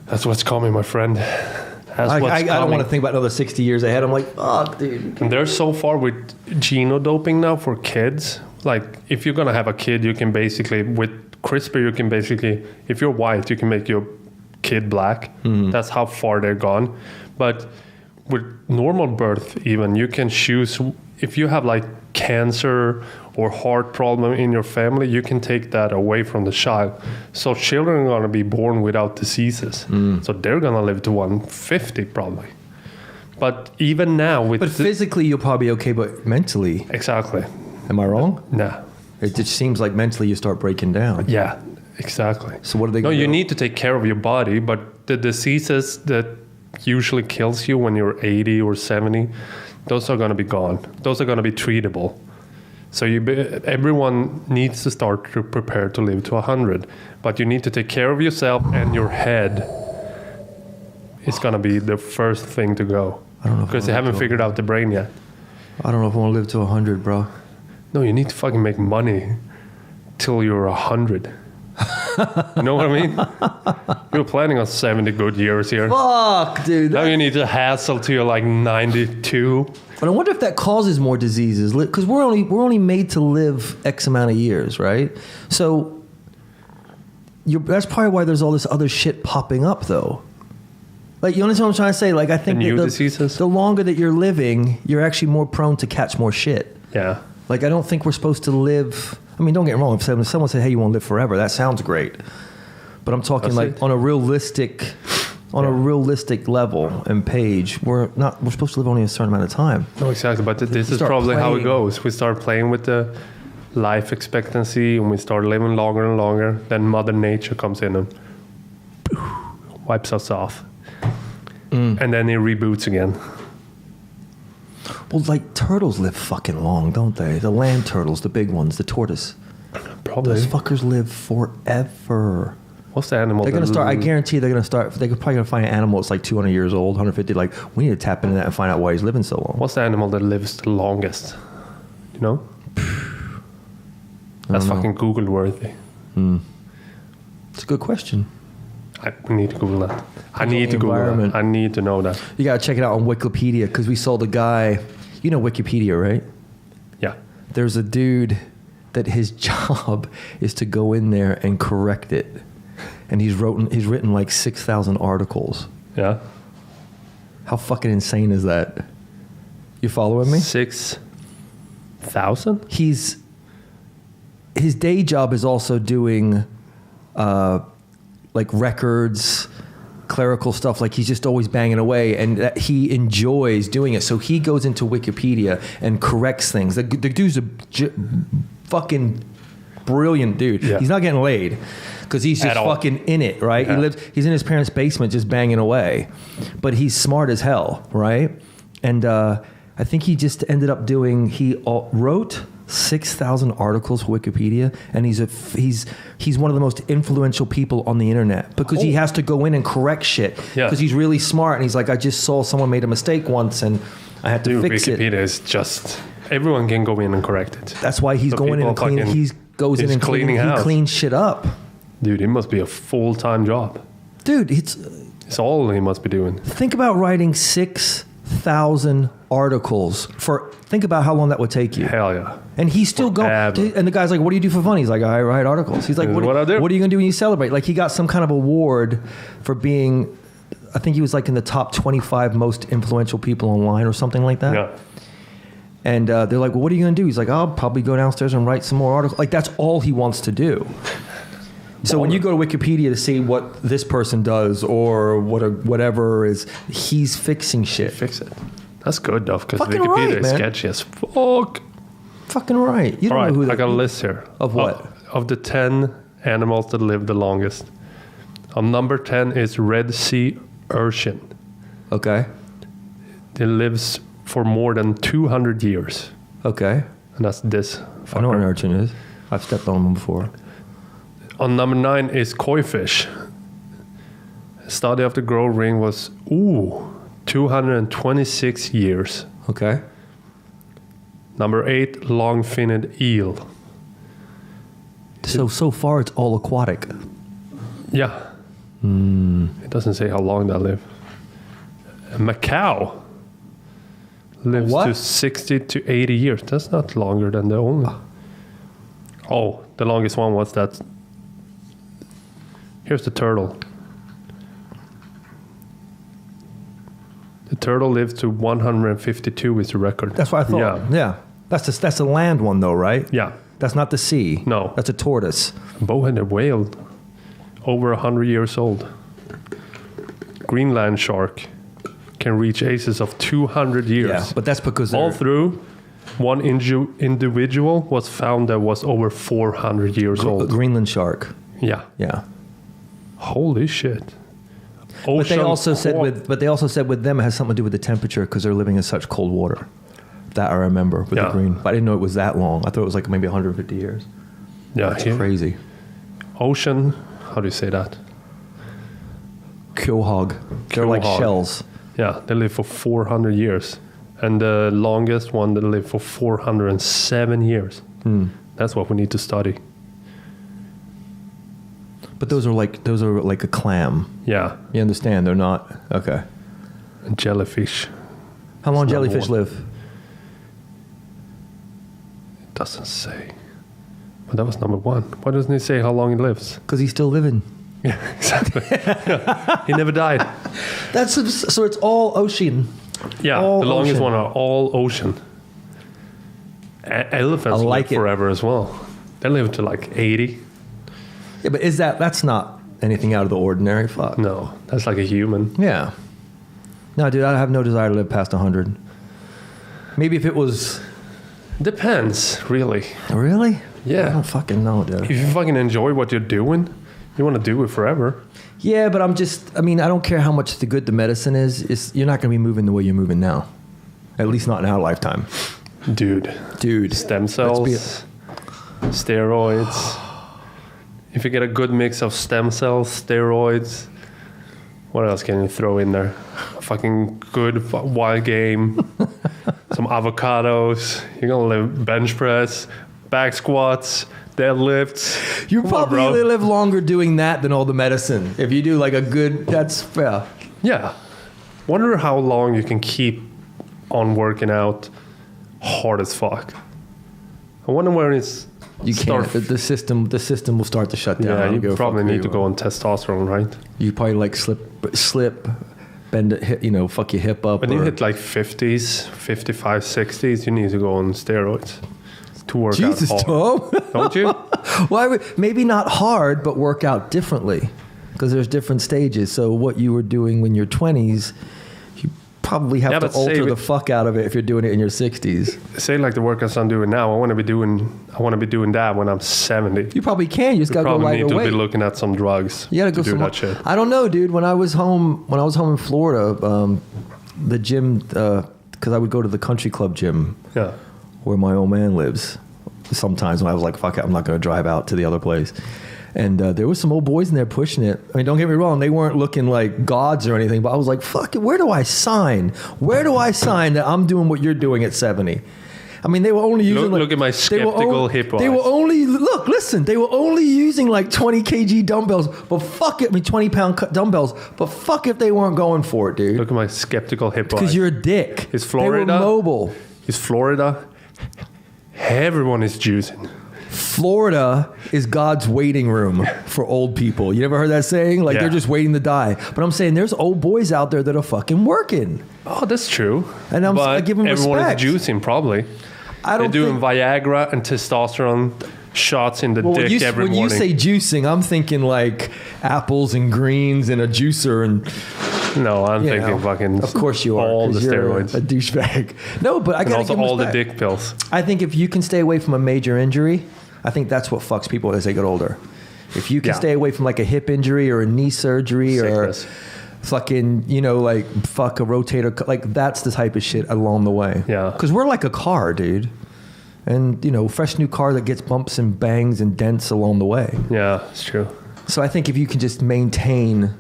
That's what's coming, my friend. I don't want to think about another 60 years ahead. I'm like, fuck, dude. And they're so far with genodoping now for kids. Like, if you're going to have a kid, you can basically, with CRISPR, you can basically, if you're white, you can make your kid black. That's how far they're gone. But with normal birth even, you can choose, if you have like cancer or heart problem in your family, you can take that away from the child. So children are going to be born without diseases. So they're going to live to 150 probably. But even now with... But physically you're probably okay, but mentally... Exactly. Am I wrong? Nah. It just seems like mentally you start breaking down. Yeah, exactly. So what are they going to do? No, you do? need to take care of your body, but the diseases that usually kills you when you're 80 or 70, those are going to be gone. Those are going to be treatable. So everyone needs to start to prepare to live to 100. But you need to take care of yourself, and your head is going to be the first thing to go. I don't know. Because they haven't figured out the brain yet. I don't know if I want to live to 100, bro. No, you need to fucking make money till you're 100. You know what I mean? You're planning on 70 good years here. Fuck, dude. Now you need to hassle till you're like 92. But I wonder if that causes more diseases because we're only made to live X amount of years, right? So that's probably why there's all this other shit popping up, though. Like, you understand what I'm trying to say? Like, I think the longer that you're living, you're actually more prone to catch more shit. Yeah. Like, I don't think we're supposed to live. I mean, don't get me wrong. If someone said, "Hey, you want to live forever?" That sounds great. But I'm talking on a realistic level and page. We're supposed to live only a certain amount of time. No, exactly. But this is probably how it goes. We start playing with the life expectancy and we start living longer and longer. Then Mother Nature comes in and wipes us off. And then it reboots again. Well, like turtles live fucking long, don't they? The land turtles, the big ones, the tortoise. Probably. Those fuckers live forever. What's the animal? They're gonna start. I guarantee they're gonna start. They're probably gonna find an animal that's like 200 years old, 150. Like, we need to tap into that and find out why he's living so long. What's the animal that lives the longest? You know? That's fucking Google worthy. It's a good question. We need to Google that. I need to Google that. I need to know that. You gotta check it out on Wikipedia because we saw the guy. You know Wikipedia, right? Yeah. There's a dude that his job is to go in there and correct it. And he's written like 6,000 articles. Yeah. How fucking insane is that? You following me? 6,000? His day job is also doing like records, clerical stuff. Like, he's just always banging away, and he enjoys doing it. So he goes into Wikipedia and corrects things. The dude's a fucking brilliant dude. Yeah. He's not getting laid because he's just fucking in it, right? Yeah. He's in his parents' basement just banging away, but he's smart as hell, right? And I think he just ended up wrote 6,000 articles for Wikipedia, and he's one of the most influential people on the internet because he has to go in and correct shit because he's really smart, and he's like, I just saw someone made a mistake once and I had to fix it. Wikipedia is just, everyone can go in and correct it. That's why he's going in and cleaning. He goes in and he cleans shit up. Dude, it must be a full-time job. Dude, it's all he must be doing. Think about writing 6,000 articles think about how long that would take you. Hell yeah. And he's still going. And the guy's like, what do you do for fun? He's like, I write articles. He's like, what are you going to do when you celebrate? Like, he got some kind of award for being, I think he was like in the top 25 most influential people online or something like that. Yeah. And they're like, well, what are you going to do? He's like, I'll probably go downstairs and write some more articles. Like, that's all he wants to do. So when you go to Wikipedia to see what this person does or whatever is, he's fixing shit. Fix it. That's good, though, because Wikipedia is sketchy as fuck. Fucking right. You don't know who I got a list here. Of what? Of the 10 animals that live the longest. On number 10 is Red Sea urchin. Okay. It lives for more than 200 years. Okay. And that's this fucker. I know what an urchin is. I've stepped on them before. On number 9 is koi fish. A study of the growth ring was 226 years. Okay. Number 8, long-finned eel. So far it's all aquatic. Yeah. It doesn't say how long they live. A macaw lives to 60 to 80 years. That's not longer than the only. The longest one was that. Here's the turtle. The turtle lives to 152 is the record. That's what I thought. Yeah. That's the land one though, right? Yeah. That's not the sea. No. That's a tortoise. Bowheaded whale, over 100 years old. Greenland shark can reach ages of 200 years. Yeah, but that's because all through, one individual was found that was over 400 years old. A Greenland shark. Yeah. Yeah. Holy shit. But they also said with them it has something to do with the temperature because they're living in such cold water. That I remember with the green. But I didn't know it was that long. I thought it was like maybe 150 years. Yeah. That's crazy. Ocean, how do you say that? Quahog. They're like shells. Yeah, they live for 400 years. And the longest one that lived for 407 years. That's what we need to study. But those are like a clam. Yeah. You understand? They're not. Okay. And jellyfish. How long jellyfish live? Doesn't say. But that was number 1. Why doesn't he say how long he lives? Because he's still living. Yeah, exactly. Yeah. He never died. So it's all ocean. Yeah, all the longest ocean. one are all ocean. Elephants live forever as well. They live to like 80. Yeah, but that's not anything out of the ordinary? Fuck. No, that's like a human. Yeah. No, dude, I have no desire to live past 100. Maybe if it was... Depends, really. Really? Yeah. I don't fucking know, dude. If you fucking enjoy what you're doing, you want to do it forever. Yeah, but I don't care how much the medicine is. You're not going to be moving the way you're moving now. At least not in our lifetime. Dude. Stem cells, steroids. If you get a good mix of stem cells, steroids, what else can you throw in there? Fucking good wild game, some avocados. You're going to live bench press, back squats, deadlifts. You probably live longer doing that than all the medicine. If you do like a good, that's fair. Yeah. Wonder how long you can keep on working out hard as fuck. I wonder where it's... You can't. The system will start to shut down. Yeah, you probably need to go on testosterone, right? You probably like slip, bend it, fuck your hip up. When you hit like 50s, 55, 60s, you need to go on steroids to work Jesus, out hard. Tom. Don't you? Why? Maybe not hard, but work out differently, because there's different stages. So what you were doing when you're 20s, you probably have to alter the fuck out of it if you're doing it in your 60s. Say like the workouts I'm doing now, I want to be doing that when I'm 70. You probably can. You just gotta go lighter weight. You probably need to be looking at some drugs. You gotta go do that shit. I don't know, dude. When I was home in Florida, the gym, because I would go to the country club gym, where my old man lives. Sometimes when I was like, fuck it, I'm not gonna drive out to the other place. And there was some old boys in there pushing it. I mean, don't get me wrong, they weren't looking like gods or anything, but I was like, fuck it, where do I sign? Where do I sign that I'm doing what you're doing at 70? I mean, they were only using look at my skeptical hip eyes. They were only, they were only using like 20 kg dumbbells, but fuck it, 20 pound dumbbells, but fuck if they weren't going for it, dude. Look at my skeptical hip eyes. Because you're a dick. Is Florida? They were mobile. Is Florida? Everyone is juicing. Florida is God's waiting room for old people. You never heard that saying? Like they're just waiting to die. But I'm saying there's old boys out there that are fucking working. Oh, that's true. And I give them everyone respect. Is juicing probably. They're doing Viagra and testosterone shots in the dick every morning. When you say juicing, I'm thinking like apples and greens and a juicer and... No, I'm thinking fucking... Of course you are. All the steroids. A douchebag. No, but I got to give them all respect. the dick pills. I think if you can stay away from a major injury, I think that's what fucks people as they get older. If you can stay away from like a hip injury or a knee surgery or fucking, like fuck a rotator, like that's the type of shit along the way. Yeah. Because we're like a car, dude. And, fresh new car that gets bumps and bangs and dents along the way. Yeah, it's true. So I think if you can just maintain...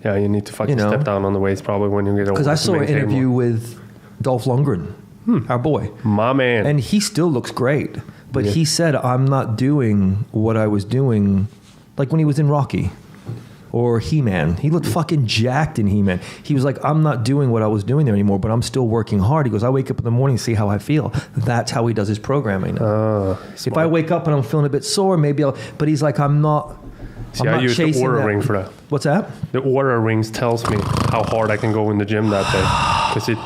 Yeah, you need to fucking step down on the weights probably when you get older. Because I saw an interview with Dolph Lundgren, our boy. My man. And he still looks great. But he said, I'm not doing what I was doing, like when he was in Rocky or He-Man. He looked fucking jacked in He-Man. He was like, I'm not doing what I was doing there anymore, but I'm still working hard. He goes, I wake up in the morning and see how I feel. That's how he does his programming now. If I wake up and I'm feeling a bit sore, maybe I'll... But he's like, I'm not... See, I use the Oura ring for that. What's that? The Oura rings tells me how hard I can go in the gym that day. Because it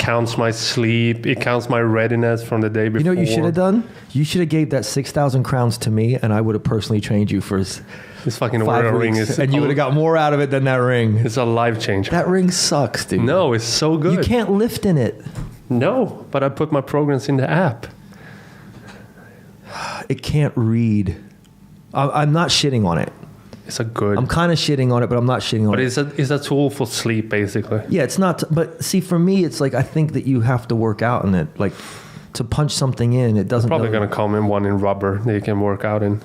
counts my sleep. It counts my readiness from the day before. You know what you should have done? You should have gave that 6,000 crowns to me, and I would have personally trained you for this fucking 5 Oura ring. And you would have got more out of it than that ring. It's a life changer. That ring sucks, dude. No, it's so good. You can't lift in it. No, but I put my programs in the app. It can't read. I'm not shitting on it. I'm kind of shitting on it, but I'm not shitting on it. But it's a tool for sleep, basically. Yeah, it's not. But see, for me, it's like I think that you have to work out in it. Like to punch something in, it doesn't. Probably going to come in one in rubber that you can work out in,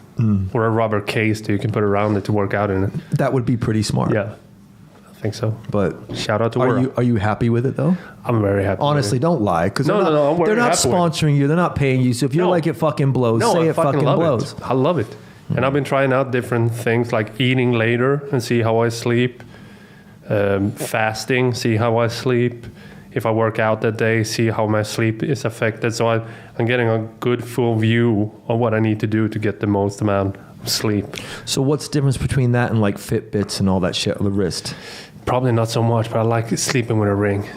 or a rubber case that you can put around it to work out in it. That would be pretty smart. Yeah, I think so. But shout out to Oura. Are you happy with it though? I'm very happy. Honestly, don't lie, because no, they're not sponsoring you. They're not paying you. So if you're like it fucking blows, say it fucking blows. I love it. And I've been trying out different things like eating later and see how I sleep, fasting, see how I sleep. if I work out that day, see how my sleep is affected. So I'm getting a good full view of what I need to do to get the most amount of sleep. So what's the difference between that and like Fitbits and all that shit on the wrist? Probably not so much, but I like sleeping with a ring.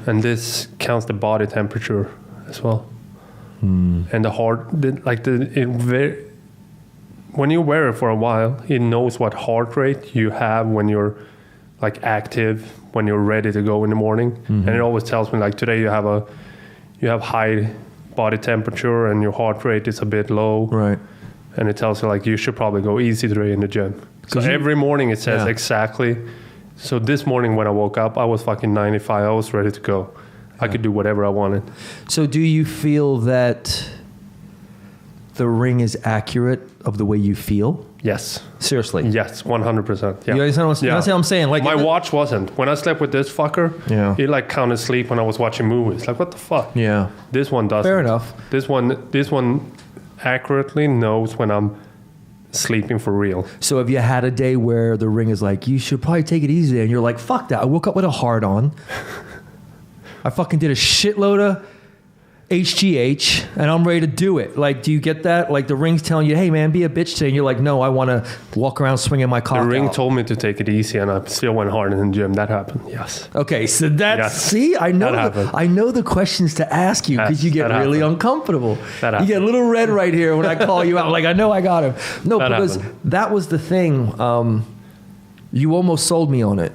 And this counts the body temperature as well. And the heart, when you wear it for a while, it knows what heart rate you have when you're like active, when you're ready to go in the morning. And it always tells me like today you have high body temperature and your heart rate is a bit low. Right. And it tells you like you should probably go easy today in the gym. So every morning it says exactly. So this morning when I woke up, I was fucking 95. I was ready to go. I could do whatever I wanted. So do you feel that the ring is accurate of the way you feel? Yes. Seriously? Yes, 100%. Yeah. You understand what I'm saying? Like my watch wasn't. When I slept with this fucker, it like counted sleep when I was watching movies. Like what the fuck? Yeah. This one doesn't. Fair enough. This one accurately knows when I'm sleeping for real. So if you had a day where the ring is like, you should probably take it easy, and you're like, fuck that. I woke up with a hard on. I fucking did a shitload of HGH and I'm ready to do it. Like, do you get that? Like the ring's telling you, hey man, be a bitch today. And you're like, no, I want to walk around swinging my cock The ring out. told me to take it easy and I still went hard in the gym. That happened. Yes. Okay. So see, I know the questions to ask you because you get really uncomfortable. You get a little red right here when I call you out. Like, I know I got him. No, because that was the thing. You almost sold me on it.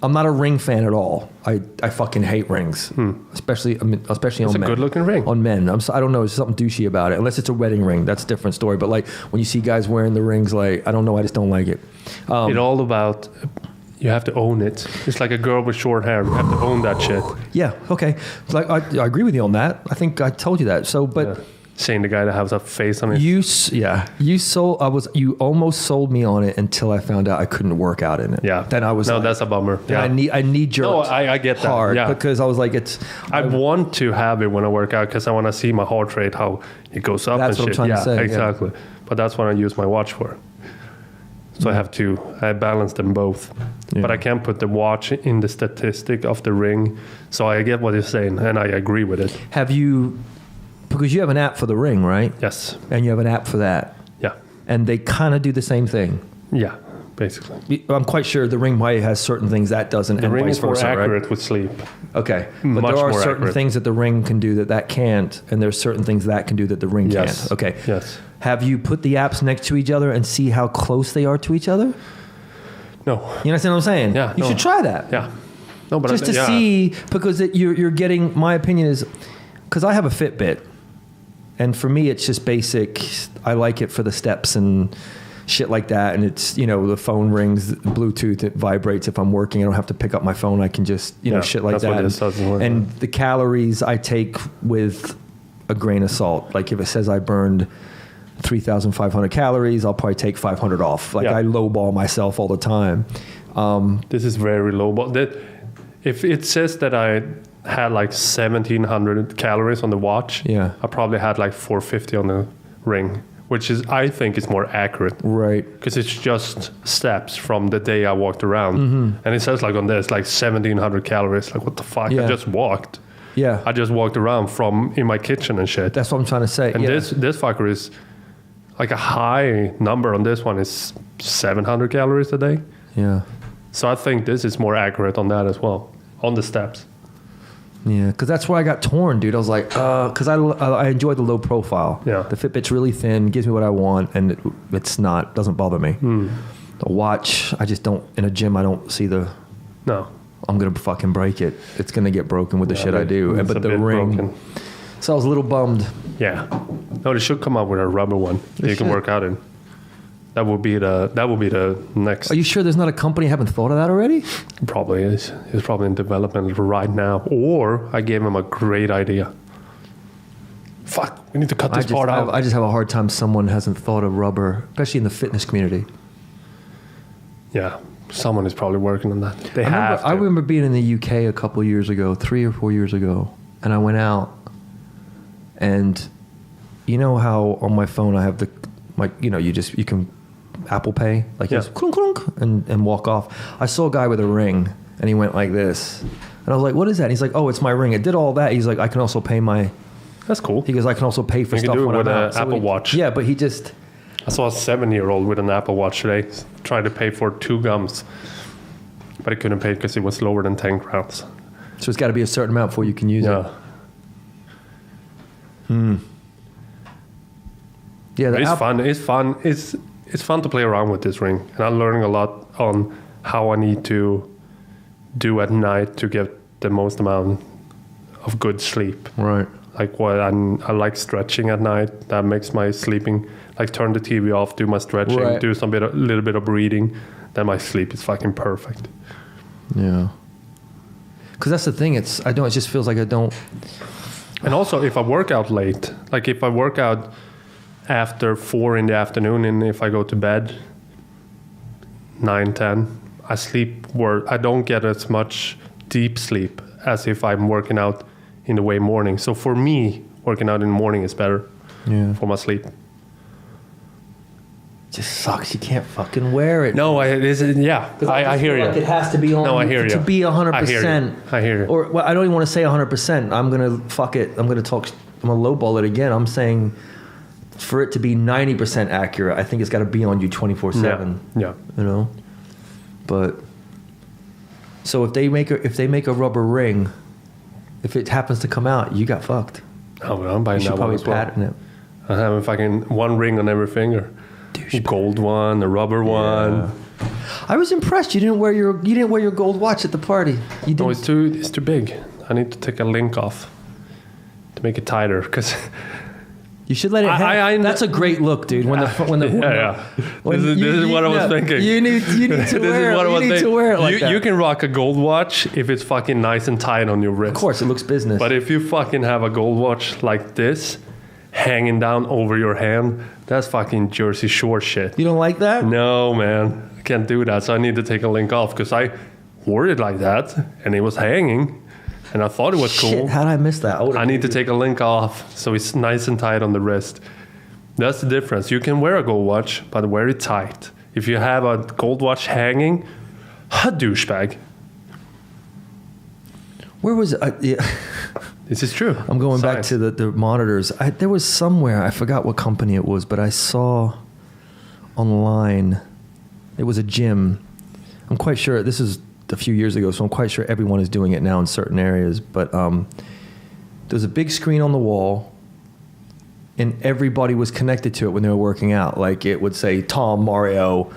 I'm not a ring fan at all. I fucking hate rings, especially on men. It's a good looking ring. On men, I don't know. There's something douchey about it. Unless it's a wedding ring, that's a different story. But like when you see guys wearing the rings, like I don't know, I just don't like it. It's all about you have to own it. It's like a girl with short hair. You have to own that shit. Yeah. Okay. Like I agree with you on that. I think I told you that. So, but. Yeah. Saying the guy that has a face on it. You almost sold me on it until I found out I couldn't work out in it. Yeah. Then I was no, that's a bummer. Yeah. I need jerks. No, I get that. Hard because I was like, I want to have it when I work out because I want to see my heart rate, how it goes up. That's and what shit. I'm trying to say. Exactly. Yeah. But that's what I use my watch for. So I balance them both. Yeah. But I can't put the watch in the statistic of the ring. So I get what you're saying and I agree with it. Because you have an app for the ring, right? Yes. And you have an app for that. Yeah. And they kind of do the same thing. Yeah, basically. I'm quite sure the ring might has certain things that doesn't, the and ring vice is more versa, accurate right? with sleep. Okay. But much there are more certain accurate. things that the ring can do that can't, and there's certain things that can do that the ring can't. Okay. Yes. Have you put the apps next to each other and see how close they are to each other? No. You understand what I'm saying? Yeah. You should try that. Yeah. No, but just to see, because you're getting, my opinion is, because I have a Fitbit. And for me, it's just basic. I like it for the steps and shit like that. And it's, the phone rings, Bluetooth, it vibrates if I'm working. I don't have to pick up my phone. I can just, shit like that. And the calories I take with a grain of salt. Like if it says I burned 3,500 calories, I'll probably take 500 off. Like I lowball myself all the time. This is very lowball. If it says that I had like 1,700 calories on the watch. Yeah. I probably had like 450 on the ring, which is, I think, is more accurate. Right. Because it's just steps from the day I walked around. Mm-hmm. And it says like on this, like 1,700 calories. Like, what the fuck? Yeah. I just walked. Yeah. I just walked around in my kitchen and shit. That's what I'm trying to say. And this fucker is like a high number on this one is 700 calories a day. Yeah. So I think this is more accurate on that as well, on the steps. Yeah, because that's where I got torn, dude. I was like, because I enjoy the low profile. Yeah. The Fitbit's really thin, gives me what I want, and doesn't bother me. The watch, I just don't, in a gym, I don't see no. I'm going to fucking break it. It's going to get broken with the shit I do. But the ring. Broken. So I was a little bummed. Yeah. No, they should come up with a rubber one that you can work out in. That would be the next. Are you sure there's not a company haven't thought of that already? Probably is. It's probably in development right now. Or I gave him a great idea. Fuck, we need to cut this part out. I just have a hard time someone hasn't thought of rubber, especially in the fitness community. Yeah, someone is probably working on that. I remember being in the UK a couple of years ago, 3 or 4 years ago, and I went out, and you know how on my phone I have you can Apple Pay, like just clunk, clunk, and walk off. I saw a guy with a ring, and he went like this, And I was like, what is that? And he's like, oh, it's my ring. It did all that. He's like, I can also pay my... That's cool. He goes, I can also pay for stuff when I'm out. Apple Watch. Yeah, but he just... I saw a 7-year-old with an Apple Watch today trying to pay for 2 gums. But he couldn't pay because it was lower than 10 crowns. So it's got to be a certain amount before you can use it. Yeah, it's fun. It's fun. It's fun to play around with this ring. And I'm learning a lot on how I need to do at night to get the most amount of good sleep. Right. Like I like stretching at night. That makes my sleeping, like turn the TV off, do my stretching, do a little bit of breathing. Then my sleep is fucking perfect. Yeah. Because that's the thing. It just feels like I don't. And also, if I work out late, like if I work out after 4 in the afternoon, and if I go to bed 9, 10, I sleep I don't get as much deep sleep as if I'm working out in the way morning. So for me, working out in the morning is better for my sleep. Just sucks. You can't fucking wear it. No, I hear you. Like it has to be on. No, I hear you. To be 100%. I hear you. Or well, I don't even want to say 100%. I'm gonna fuck it. I'm gonna lowball it again. I'm saying for it to be 90% accurate, I think it's got to be on you 24/7. Yeah. You know. But so if they make a rubber ring, if it happens to come out, you got fucked. Oh, well, I'm buying that one as well. Patent it. I have fucking one ring on every finger. A gold one, a rubber one. I was impressed. You didn't wear your gold watch at the party. You didn't. No, it's too big. I need to take a link off to make it tighter because. You should let it hang. That's a great look, dude. When the This is what I was thinking. You need to wear it. You need to wear it like that. You can rock a gold watch if it's fucking nice and tight on your wrist. Of course, it looks business. But if you fucking have a gold watch like this, hanging down over your hand, that's fucking Jersey Shore shit. You don't like that? No, man. I can't do that. So I need to take a link off because I wore it like that and it was hanging and I thought it was cool. How did I miss that? I need to take a link off so it's nice and tight on the wrist. That's the difference. You can wear a gold watch, but wear it tight. If you have a gold watch hanging, a douchebag. Where was it? This is true. I'm going back to the monitors. There was somewhere, I forgot what company it was, but I saw online, it was a gym. I'm quite sure, this is a few years ago, so I'm quite sure everyone is doing it now in certain areas. But there's a big screen on the wall, and everybody was connected to it when they were working out. Like it would say Tom, Mario,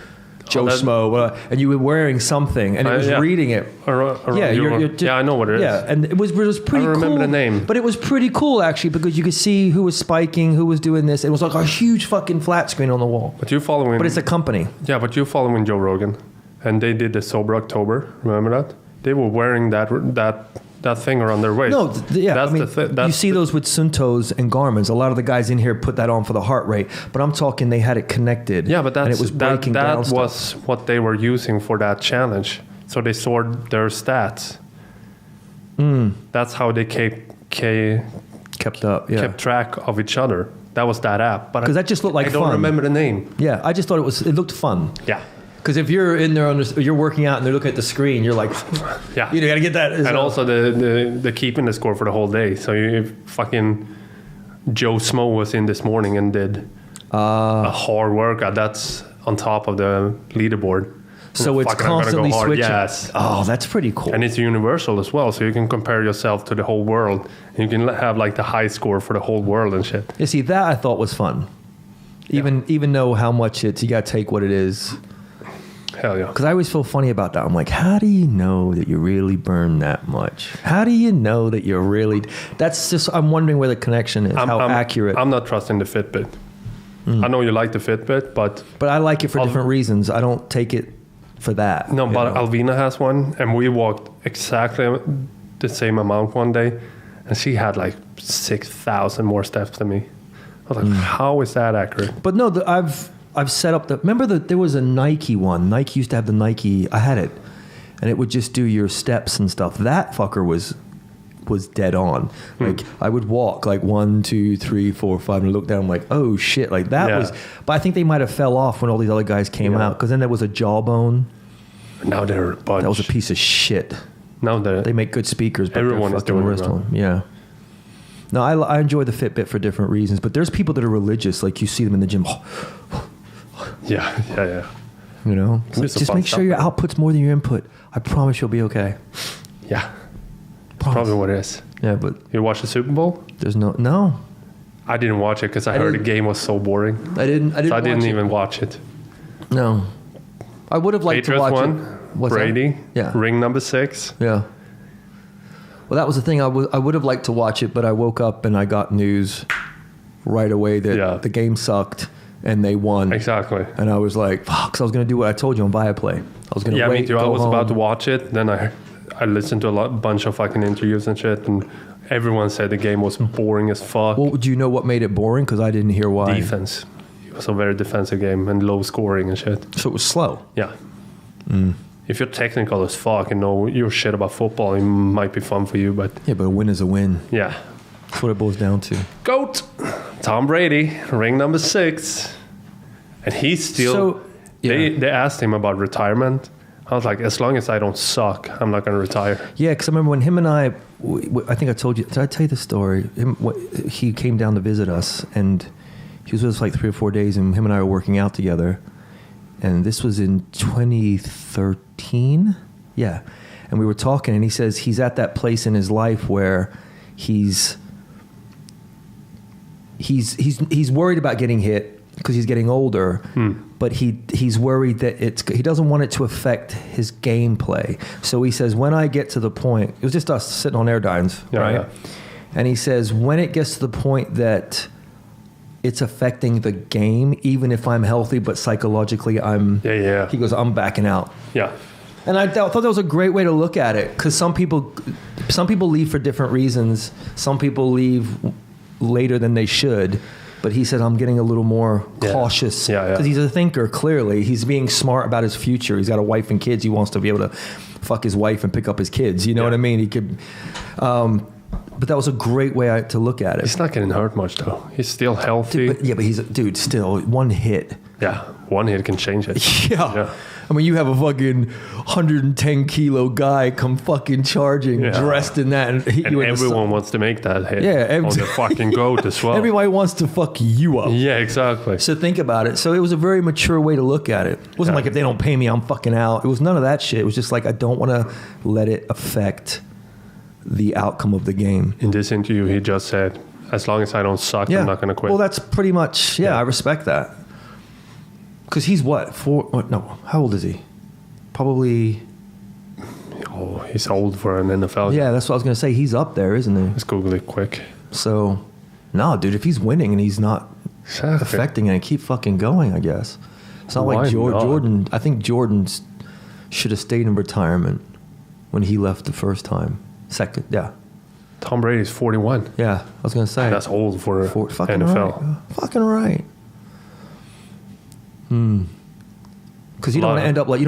Joe Smo, and you were wearing something, and it was reading it. Yeah, I know what it is. Yeah, and it was pretty cool. I don't remember the name. But it was pretty cool, actually, because you could see who was spiking, who was doing this. It was like a huge fucking flat screen on the wall. But you're following... But it's a company. Yeah, but you're following Joe Rogan. And they did the Sober October. Remember that? They were wearing that thing around their waist. No, you see those with Suntos and Garmin's. A lot of the guys in here put that on for the heart rate, but I'm talking they had it connected. Yeah, but and it was breaking down that was what they were using for that challenge. So they stored their stats. That's how they kept track of each other. That was that app. But because that just looked like fun. I don't remember the name. Yeah, I just thought it looked fun. Yeah. Because if you're in there, you're working out and they're looking at the screen, you're like, yeah, you got to get that. And also the keeping the score for the whole day. So you fucking Joe Smo was in this morning and did a hard workout. That's on top of the leaderboard. So it's constantly switching. Yes. Oh, that's pretty cool. And it's universal as well. So you can compare yourself to the whole world. And you can have like the high score for the whole world and shit. You see, that I thought was fun. Even though how much you got to take what it is. Hell yeah. Because I always feel funny about that. I'm like, how do you know that you really burn that much? How do you know that you're really... That's just... I'm wondering where the connection is, how accurate. I'm not trusting the Fitbit. I know you like the Fitbit, but... But I like it for different reasons. I don't take it for that. No, but Alvina has one, and we walked exactly the same amount one day, and she had like 6,000 more steps than me. I was like, how is that accurate? But no, I've set up remember there was a Nike one. Nike used to have the Nike. I had it, and it would just do your steps and stuff. That fucker was dead on. Like I would walk like 1, 2, 3, 4, 5, and look down. I'm like, oh shit, like that was. But I think they might have fell off when all these other guys came out, because then there was a Jawbone. Now they're a bunch. That was a piece of shit. Now that they make good speakers, but everyone is doing it wrong. Yeah. No, I enjoy the Fitbit for different reasons, but there's people that are religious, like you see them in the gym. Yeah. You know, just make sure your output's more than your input. I promise you'll be okay. Yeah, probably what it is. Yeah, but you watch the Super Bowl? There's no. I didn't watch it because I heard the game was so boring. I didn't even watch it. No, I would have liked to watch it. What's Brady? Yeah, ring number 6. Yeah. Well, that was the thing. I would have liked to watch it, but I woke up and I got news right away that the game sucked and they won. Exactly. And I was like, fuck, because I was going to do what I told you on Viaplay. I was going to wait, me too. I was about to watch it. Then I listened to a bunch of fucking interviews and shit, and everyone said the game was boring as fuck. Well, do you know what made it boring? Because I didn't hear why. Defense. It was a very defensive game and low scoring and shit. So it was slow? Yeah. If you're technical as fuck and know your shit about football, it might be fun for you, but... Yeah, but a win is a win. Yeah. That's what it boils down to. GOAT! Tom Brady, ring number 6. And he's still... So, they asked him about retirement. I was like, as long as I don't suck, I'm not going to retire. Yeah, because I remember when him and I think I told you... Did I tell you the story? He came down to visit us, and he was with us like 3 or 4 days, and him and I were working out together. And this was in 2013. Yeah. And we were talking, and he says he's at that place in his life where he's worried about getting hit because he's getting older, but he's worried that he doesn't want it to affect his gameplay. So he says, when I get to the point, it was just us sitting on Airdynes, right? Yeah. And he says, when it gets to the point that it's affecting the game, even if I'm healthy, but psychologically I'm... Yeah. He goes, I'm backing out. Yeah. And I thought that was a great way to look at it, because some people leave for different reasons. Some people leave later than they should. But he said, I'm getting a little more cautious. Because he's a thinker, clearly. He's being smart about his future. He's got a wife and kids. He wants to be able to fuck his wife and pick up his kids. You know what I mean? He could... but that was a great way to look at it. He's not getting hurt much, though. He's still healthy. But he's still one hit. Yeah, one hit can change it. Yeah. I mean, you have a fucking 110 kilo guy come fucking charging dressed in that. And everyone wants to make that hit on the fucking GOAT as well. Everybody wants to fuck you up. Yeah, exactly. So think about it. So it was a very mature way to look at it. It wasn't like, if they don't pay me, I'm fucking out. It was none of that shit. It was just like, I don't want to let it affect the outcome of the game. In this interview, he just said, as long as I don't suck, I'm not going to quit. Well, that's pretty much, I respect that. Because he's how old is he? Probably... Oh, he's old for an NFL. Yeah, that's what I was going to say. He's up there, isn't he? Let's Google it quick. So, no, dude, if he's winning and he's not affecting it, keep fucking going, I guess. It's not like Jordan. I think Jordan should have stayed in retirement when he left the first time. Second, yeah. Tom Brady's 41. Yeah, I was going to say. That's old for fucking NFL. Right. Fucking right. Because you don't want to end up like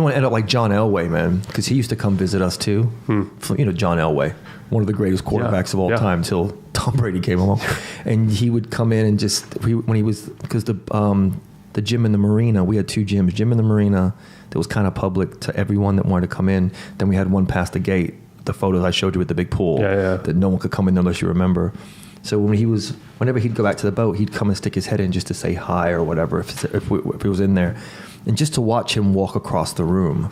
John Elway, man. Because he used to come visit us too. John Elway, one of the greatest quarterbacks of all time, until Tom Brady came along, and he would come in and because the gym in the marina, we had 2 gyms, gym in the marina that was kind of public to everyone that wanted to come in. Then we had one past the gate, the photos I showed you with the big pool, that no one could come in unless you remember. So whenever he'd go back to the boat, he'd come and stick his head in just to say hi or whatever, if he was in there. And just to watch him walk across the room,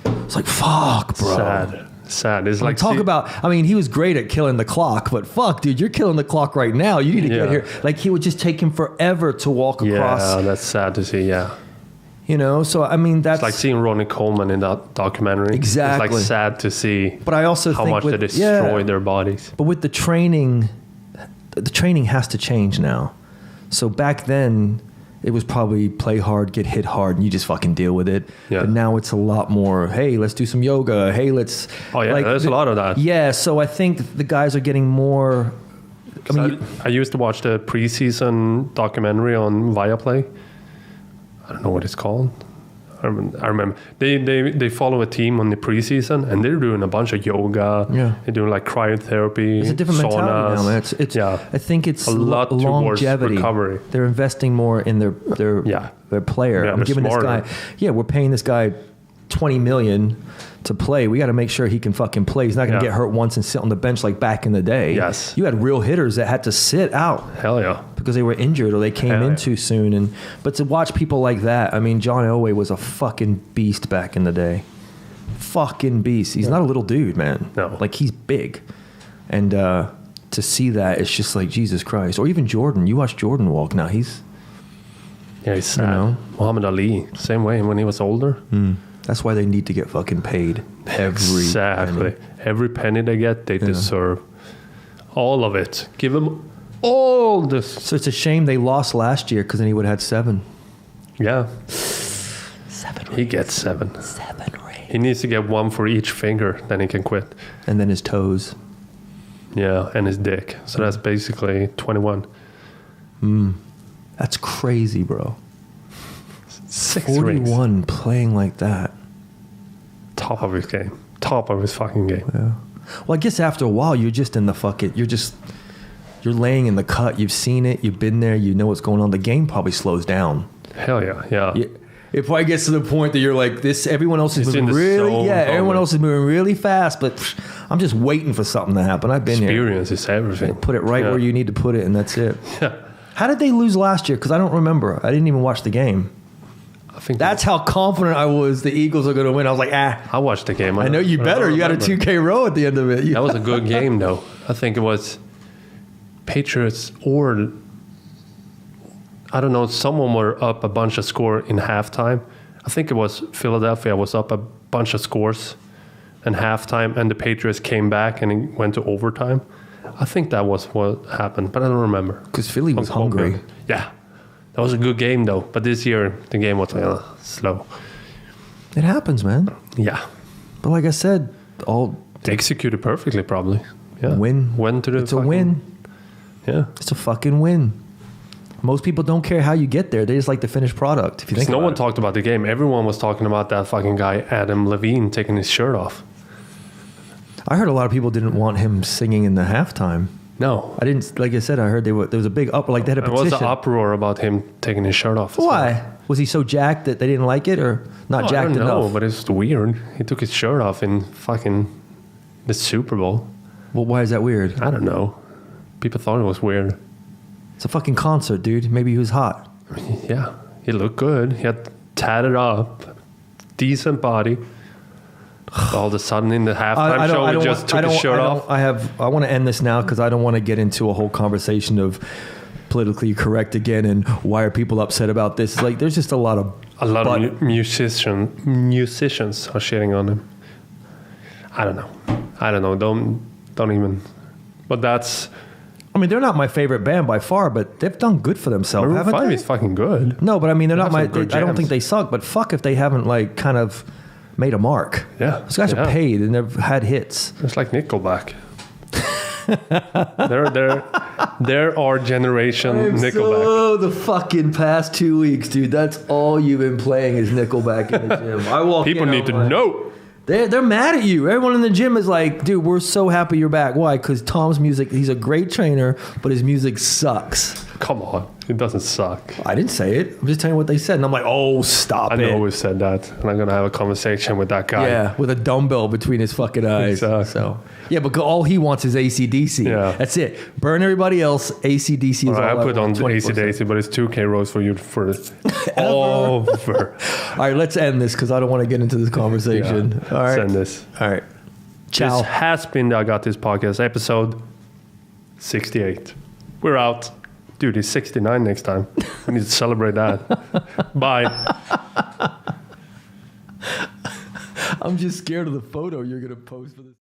it's like, fuck, bro. Sad. It's like he was great at killing the clock, but fuck, dude, you're killing the clock right now. You need to get here. Like, he would just take him forever to walk across. Yeah, that's sad to see, So, I mean, that's... It's like seeing Ronnie Coleman in that documentary. Exactly. It's like sad to see but I also how much they destroy their bodies. But with the training has to change now. So back then, it was probably play hard, get hit hard, and you just fucking deal with it. Yeah. But now it's a lot more, hey, let's do some yoga. Hey, let's... Oh, yeah, there's a lot of that. Yeah, so I think the guys are getting more... I used to watch the preseason documentary on Viaplay. I don't know what it's called. I remember they follow a team on the preseason, and they're doing a bunch of yoga. Yeah, they're doing like cryotherapy. It's a different mentality now, man. It's I think it's a lot longevity. Recovery. They're investing more in their player. Yeah. I'm giving smart. This guy. Yeah, we're paying this guy $20 million to play. We got to make sure he can fucking play. He's not going to get hurt once and sit on the bench like back in the day. Yes. You had real hitters that had to sit out. Hell yeah. Because they were injured or they came in too soon. But to watch people like that, I mean, John Elway was a fucking beast back in the day. Fucking beast. He's not a little dude, man. No. Like, he's big. And to see that, it's just like, Jesus Christ. Or even Jordan. You watch Jordan walk now. He's sad. You know? Muhammad Ali, same way when he was older. That's why they need to get fucking paid. Exactly. Every penny they get, they deserve. All of it. Give them all this. So it's a shame they lost last year because then he would have had 7. Yeah. 7 rings. He gets 7. 7 rings. He needs to get 1 for each finger, then he can quit. And then his toes. Yeah, and his dick. So that's basically 21. That's crazy, bro. 6 41 rings. playing like that. Top of his game. Top of his fucking game. Yeah. Well, I guess after a while, you're just in the fucking... You're laying in the cut. You've seen it. You've been there. You know what's going on. The game probably slows down. Hell yeah, yeah. It probably gets to the point that you're like, this. Everyone else is moving everyone else is moving really fast, but I'm just waiting for something to happen. I've been here. Experience is everything. Put it right where you need to put it, and that's it. Yeah. How did they lose last year? Because I don't remember. I didn't even watch the game. I think That's how confident I was the Eagles are going to win. I was like, I watched the game. I know you better. You got a 2K row at the end of it. That was a good game, though. I think it was Patriots or, I don't know, someone were up a bunch of score in halftime. I think it was Philadelphia was up a bunch of scores in halftime, and the Patriots came back and it went to overtime. I think that was what happened, but I don't remember. Because Philly was hungry. Yeah. That was a good game, though. But this year, the game was slow. It happens, man. Yeah. But like I said, They executed perfectly, probably. Yeah. Win. Went to the It's a win. Yeah. It's a fucking win. Most people don't care how you get there. They just like the finished product. If you think No about one it. talked about the game. Everyone was talking about that fucking guy, Adam Levine, taking his shirt off. I heard a lot of people didn't want him singing in the halftime. No. I didn't. Like I said, I heard there was a big uproar. Like they had a There petition. was an uproar about him taking his shirt off. as well. Why? Was he so jacked that they didn't like it, or not I jacked don't know, enough? but it's weird. He took his shirt off in fucking the Super Bowl. Well, why is that weird? I don't know. People thought it was weird. It's a fucking concert, dude. Maybe he was hot. Yeah, he looked good. He had tatted up, decent body. All of a sudden, in the halftime show, he just took his shirt off. I want to end this now because I don't want to get into a whole conversation of politically correct again and why are people upset about this. Like, there's just a lot of musicians are shitting on him. I don't know. Don't even. But that's. I mean, they're not my favorite band by far, but they've done good for themselves, Maroon haven't 5 they? is fucking good. No, but I mean, they're They not have my. some good I don't jams. think they suck, but fuck if they haven't like kind of made a mark. Yeah, Those guys are paid and they've had hits. It's like Nickelback. they're our generation Nickelback. So the fucking past 2 weeks, dude. That's all you've been playing is Nickelback in the gym. I walk. People need to know. They're mad at you. Everyone in the gym is like, dude, we're so happy you're back. Why? Because Tom's music. He's a great trainer, but his music sucks. Come on, it doesn't suck. I didn't say it. I'm just telling you what they said, and I'm like, oh, stop I it. always said that, and I'm gonna have a conversation with that guy. Yeah, with a dumbbell between his fucking eyes. Exactly. So yeah, but all he wants is AC/DC. Yeah. That's it. Burn everybody else. AC/DC is all I put on 24/7. AC/DC, but it's 2K rows for you for over. All right, let's end this because I don't want to get into this conversation. Yeah. All right. Send this. All right. Ciao. This has been the I Got This podcast episode 68. We're out. Dude, he's 69 next time. We need to celebrate that. Bye. I'm just scared of the photo you're going to post for this.